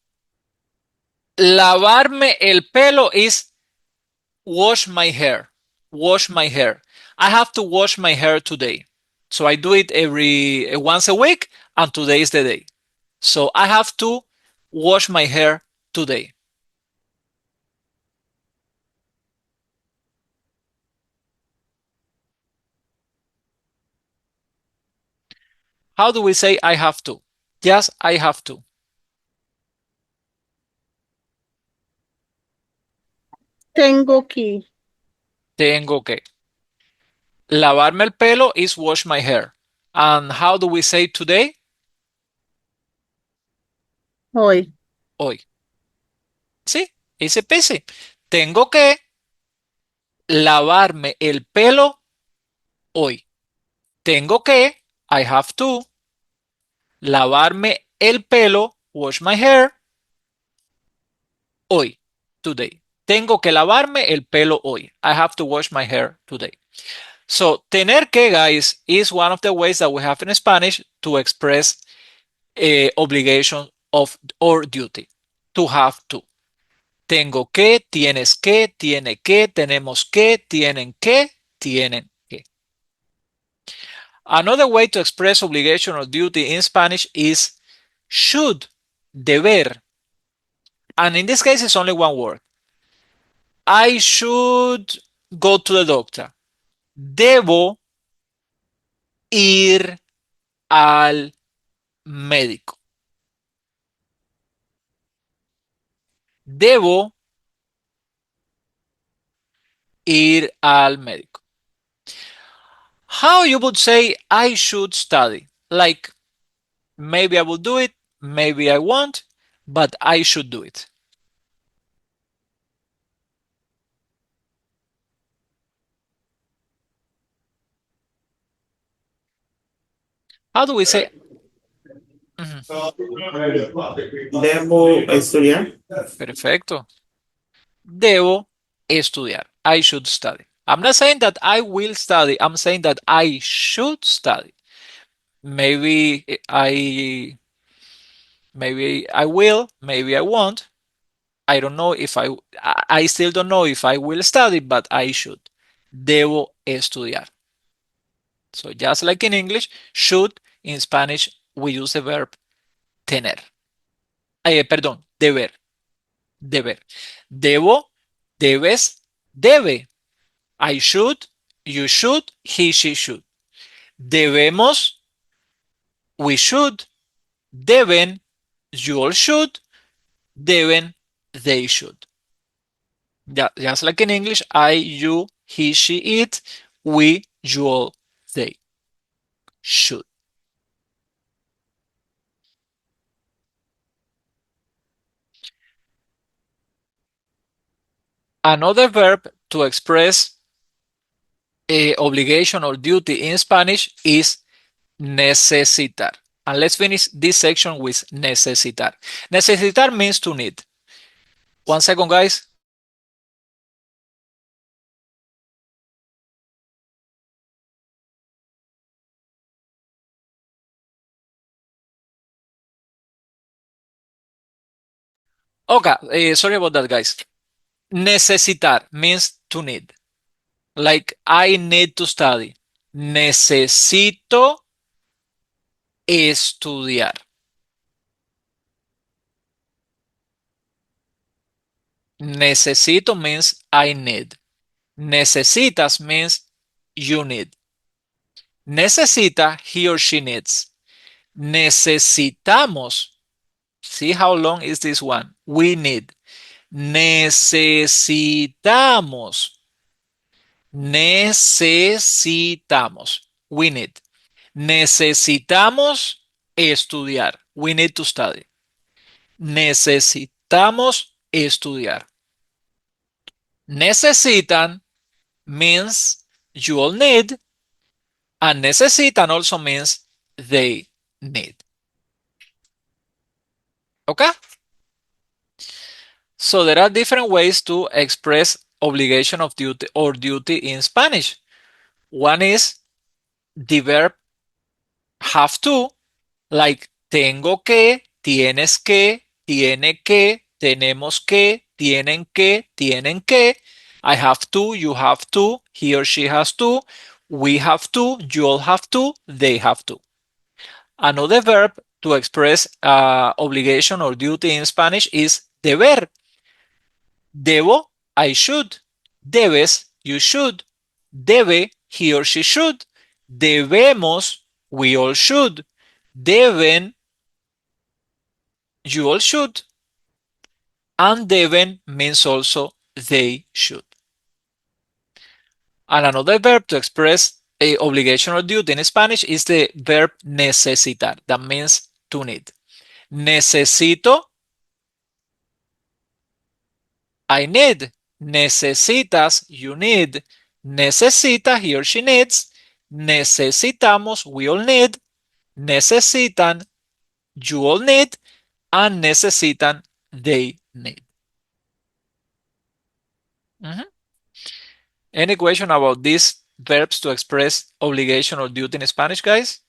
lavarme el pelo is wash my hair. Wash my hair. I have to wash my hair today. So I do it once a week, and today is the day. So I have to wash my hair today. How do we say I have to? Yes, I have to. Tengo que. Tengo que. Lavarme el pelo is wash my hair. And how do we say today? Hoy. Hoy. Sí, easy peasy. Tengo que lavarme el pelo hoy. Tengo que, I have to, lavarme el pelo, wash my hair, hoy, today. Tengo que lavarme el pelo hoy. I have to wash my hair today. So, tener que, guys, is one of the ways that we have in Spanish to express obligation of or duty. To have to. Tengo que, tienes que, tiene que, tenemos que, tienen que, tienen que. Another way to express obligation or duty in Spanish is should, deber. And in this case, it's only one word. I should go to the doctor. Debo ir al médico. Debo ir al médico. How you would say I should study? Like, maybe I will do it, maybe I won't, but I should do it. How do we say? Debo estudiar. Perfecto. Debo estudiar. I should study. I'm not saying that I will study. I'm saying that I should study. Maybe I will, maybe I won't. I don't know if I still don't know if I will study, but I should. Debo estudiar. So just like in English, should, in Spanish, we use the verb tener. Perdón, deber. Deber. Debo, debes, debe. I should, you should, he, she should. Debemos, we should. Deben, you all should. Deben, they should. Just like in English, I, you, he, she, it, we, you all, they should. Another verb to express a obligation or duty in Spanish is necesitar. And let's finish this section with necesitar. Necesitar means to need. 1 second, guys. Okay, sorry about that, guys. Necesitar means to need. Like, I need to study. Necesito estudiar. Necesito means I need. Necesitas means you need. Necesita, he or she needs. Necesitamos. See how long is this one? We need. Necesitamos. Necesitamos. We need. Necesitamos estudiar. We need to study. Necesitamos estudiar. Necesitan means you all need, and necesitan also means they need. Okay? So there are different ways to express obligation of duty or duty in Spanish. One is the verb have to, like tengo que, tienes que, tiene que, tenemos que, tienen que, tienen que. I have to, you have to, he or she has to, we have to, you all have to, they have to. Another verb to express obligation or duty in Spanish is deber. Debo, I should. Debes, you should. Debe, he or she should. Debemos, we all should. Deben, you all should. And deben means also they should. And another verb to express a obligation or duty in Spanish is the verb necesitar. That means to need. Necesito, I need. Necesitas, you need. Necesita, he or she needs. Necesitamos, we all need. Necesitan, you all need. And necesitan, they need. Mhm. Any question about these verbs to express obligation or duty in Spanish, guys?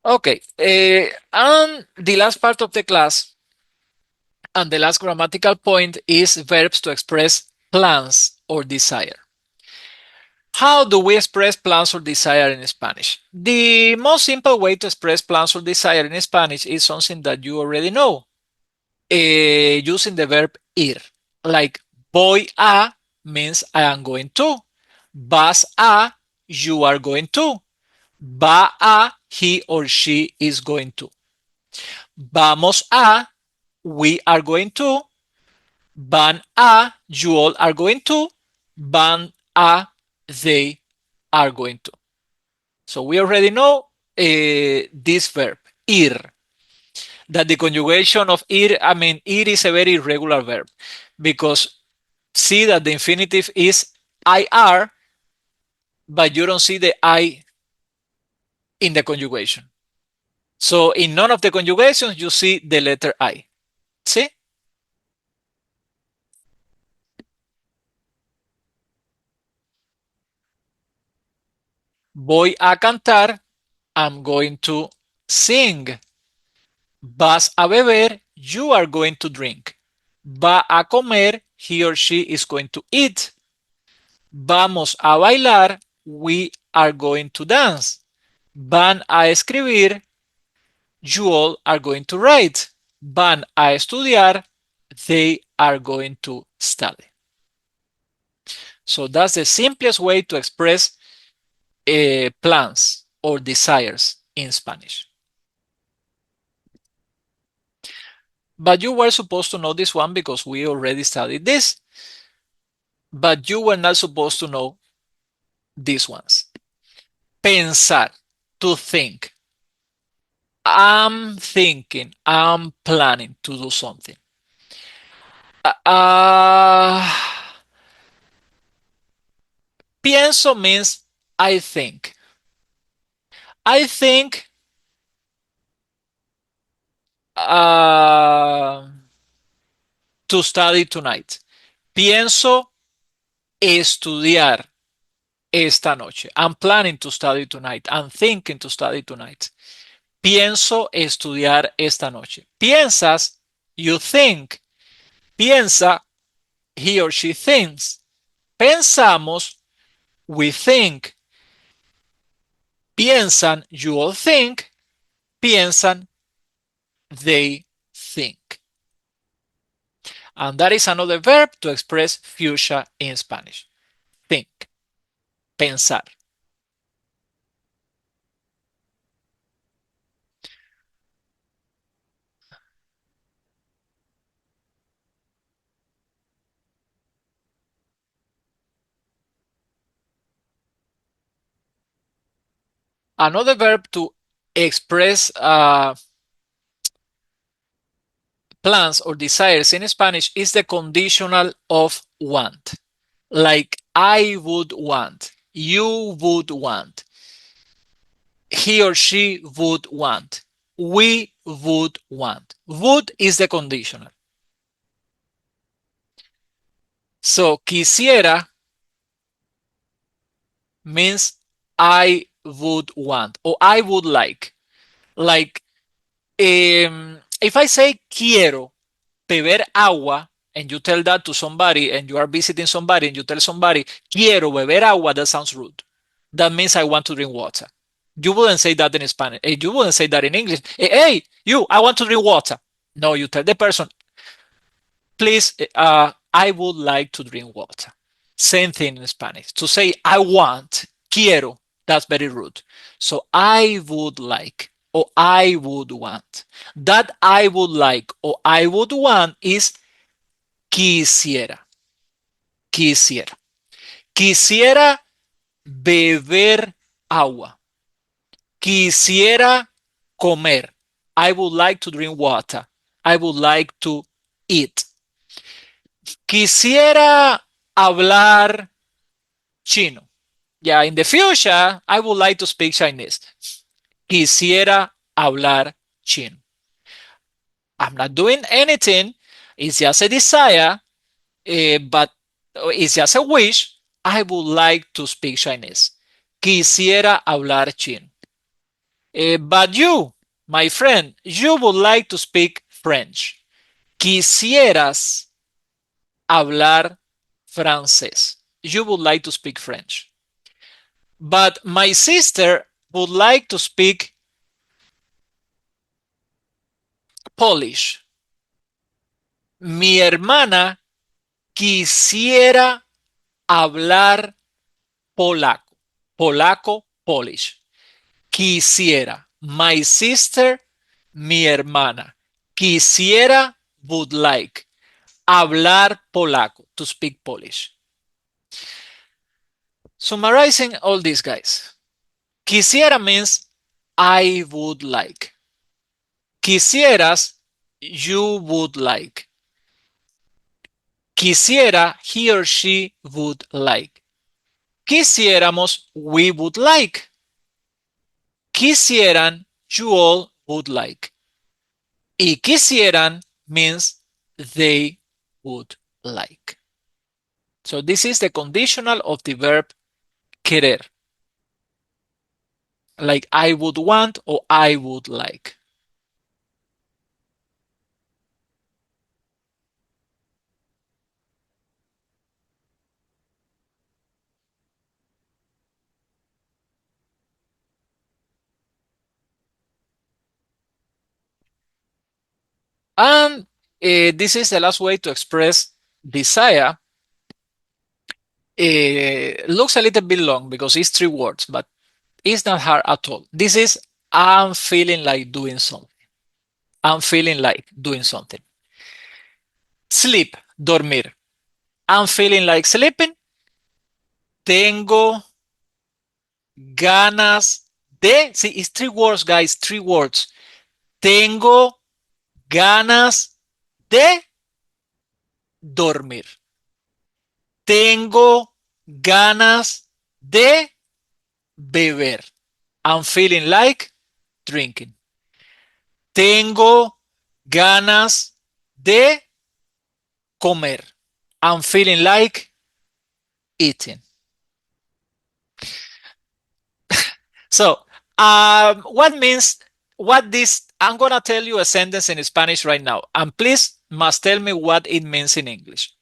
Okay, and the last part of the class and the last grammatical point is verbs to express plans or desire. How do we express plans or desire in Spanish? The most simple way to express plans or desire in Spanish is something that you already know, using the verb ir. Like voy a means I am going to. Vas a, you are going to. Va a, he or she is going to. Vamos a, we are going to. Van a, you all are going to. Van a, they are going to. So we already know this verb, ir, that the conjugation of ir, ir is a very irregular verb because see that the infinitive is ir, but you don't see the I in the conjugation. So in none of the conjugations, you see the letter I. See? Voy a cantar, I'm going to sing. Vas a beber, you are going to drink. Va a comer, he or she is going to eat. Vamos a bailar, we are going to dance. Van a escribir, you all are going to write. Van a estudiar, they are going to study. So that's the simplest way to express plans or desires in Spanish. But you were supposed to know this one because we already studied this. But you were not supposed to know these ones. Pensar, to think. I'm thinking, I'm planning to do something. Pienso means I think. I think to study tonight. Pienso estudiar esta noche. I'm planning to study tonight. I'm thinking to study tonight. Pienso estudiar esta noche. Piensas, you think. Piensa, he or she thinks. Pensamos, we think. Piensan, you all think. Piensan, they think. And that is another verb to express future in Spanish. Think, pensar. Another verb to express plans or desires in Spanish is the conditional of want. Like I would want, you would want, he or she would want, we would want. Would is the conditional. So quisiera means I would want or I would like. Like if I say quiero beber agua and you tell that to somebody and you are visiting somebody and you tell somebody quiero beber agua, that sounds rude. That means I want to drink water. You wouldn't say that in Spanish. You wouldn't say that in English. Hey, you, I want to drink water. No, you tell the person, please, I would like to drink water. Same thing in Spanish. To say I want, quiero, that's very rude. So I would like. or I would want. That I would like or I would want is quisiera. Quisiera. Quisiera beber agua. Quisiera comer. I would like to drink water. I would like to eat. Quisiera hablar chino. Yeah, in the future, I would like to speak Chinese. Quisiera hablar chino. I'm not doing anything. It's just a desire, but it's just a wish. I would like to speak Chinese. Quisiera hablar chino. But you, my friend, you would like to speak French. Quisieras hablar francés. You would like to speak French. But my sister would like to speak Polish. Mi hermana quisiera hablar polaco. Polaco, Polish. Quisiera. My sister, mi hermana. Quisiera, would like. Hablar polaco, to speak Polish. Summarizing all these guys. Quisiera means I would like. Quisieras, you would like. Quisiera, he or she would like. Quisiéramos, we would like. Quisieran, you all would like. Y quisieran means they would like. So this is the conditional of the verb querer. Like I would want or I would like. And this is the last way to express desire. Looks a little bit long because it's 3 words, but it's not hard at all. This is I'm feeling like doing something. I'm feeling like doing something. Sleep, dormir. I'm feeling like sleeping. Tengo ganas de. See, it's 3 words, guys, 3 words. Tengo ganas de dormir. Tengo ganas de beber. I'm feeling like drinking. Tengo ganas de comer. I'm feeling like eating. So, what this, I'm going to tell you a sentence in Spanish right now, and please must tell me what it means in English.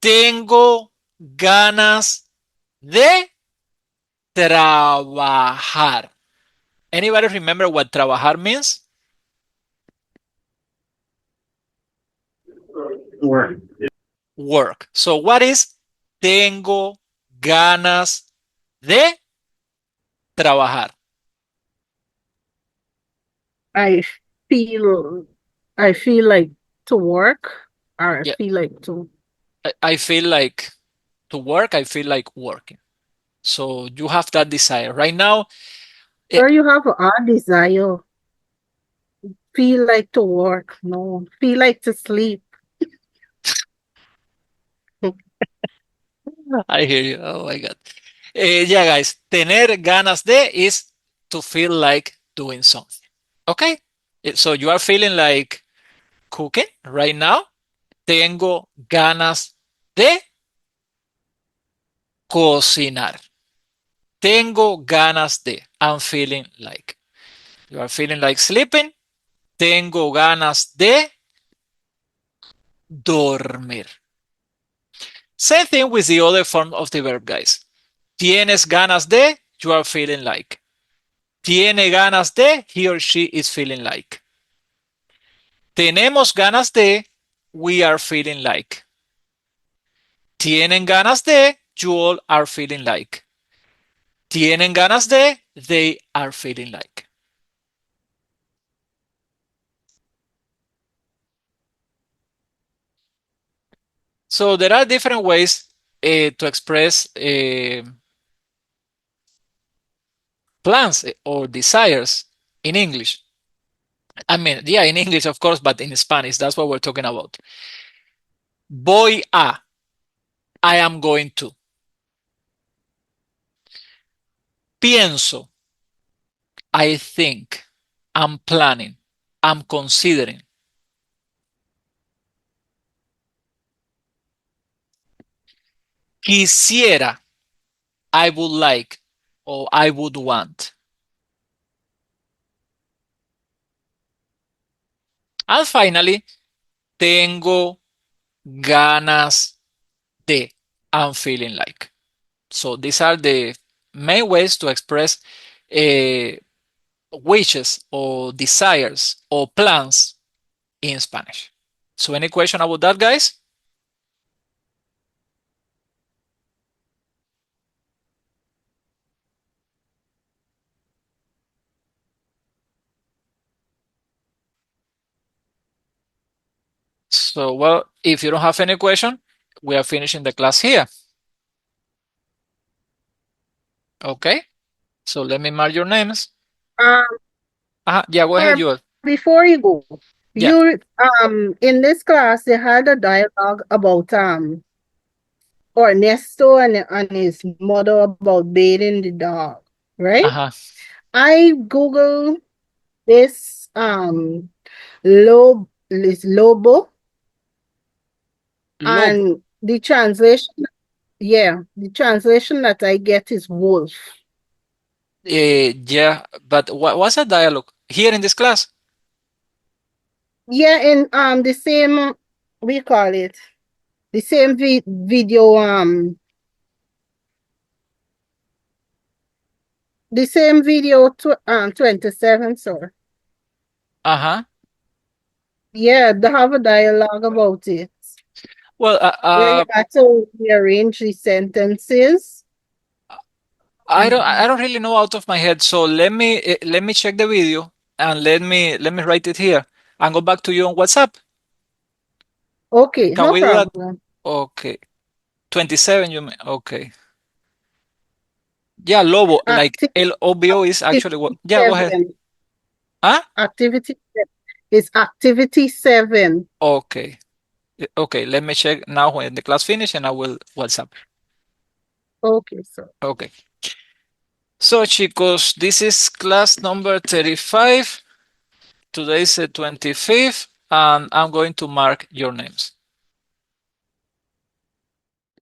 Tengo ganas de trabajar. Anybody remember what trabajar means? Work. Work. So what is tengo ganas de trabajar? I I feel like to work, or I Yeah, feel like to. I feel like to work, I feel like working. So you have that desire. Right now, Or you have a desire, feel like to work, no, feel like to sleep. I hear you. Oh my God. Yeah, guys, tener ganas de is to feel like doing something. Okay? So you are feeling like cooking right now. Tengo ganas de cocinar. Tengo ganas de. I'm feeling like. You are feeling like sleeping. Tengo ganas de dormir. Same thing with the other form of the verb, guys. Tienes ganas de, you are feeling like. Tiene ganas de, he or she is feeling like. Tenemos ganas de, we are feeling like. Tienen ganas de, you all are feeling like. Tienen ganas de, they are feeling like. So there are different ways to express plans or desires in English. I mean, yeah, in English, of course, but in Spanish, that's what we're talking about. Voy a, I am going to. Pienso, I think, I'm planning, I'm considering. Quisiera, I would like, or I would want. And finally, tengo ganas de, I'm feeling like. So these are the main ways to express uh, wishes or desires or plans in Spanish. So any question about that, guys? So, well, if you don't have any question, we are finishing the class here. Okay, so let me mark your names. Um, Yeah, go ahead, or Joel. before you go, Yeah. you in this class they had a dialogue about Ernesto and his mother about bathing the dog, right? Uh-huh. I Google this Lobo, Lobo. and the translation, yeah, the translation that I get is wolf. Yeah, but what's a dialogue here in this class? Yeah, in the same, we call it the same video, the same video 27, sorry. Uh-huh. Yeah, they have a dialogue about it Well, where you got to rearrange the sentences. I don't really know out of my head. So let me check the video and let me write it here and go back to you on WhatsApp. Okay, Can no we do that? problem. Okay. 27, you mean? Okay. Yeah, Lobo, like Activity LOBO is actually what? Yeah, go ahead. 7. Huh? Activity is activity 7. Okay. Okay, let me check now when the class finish and I will WhatsApp. Okay, so Okay. So, chicos, this is class number 35. Today is the 25th, and I'm going to mark your names.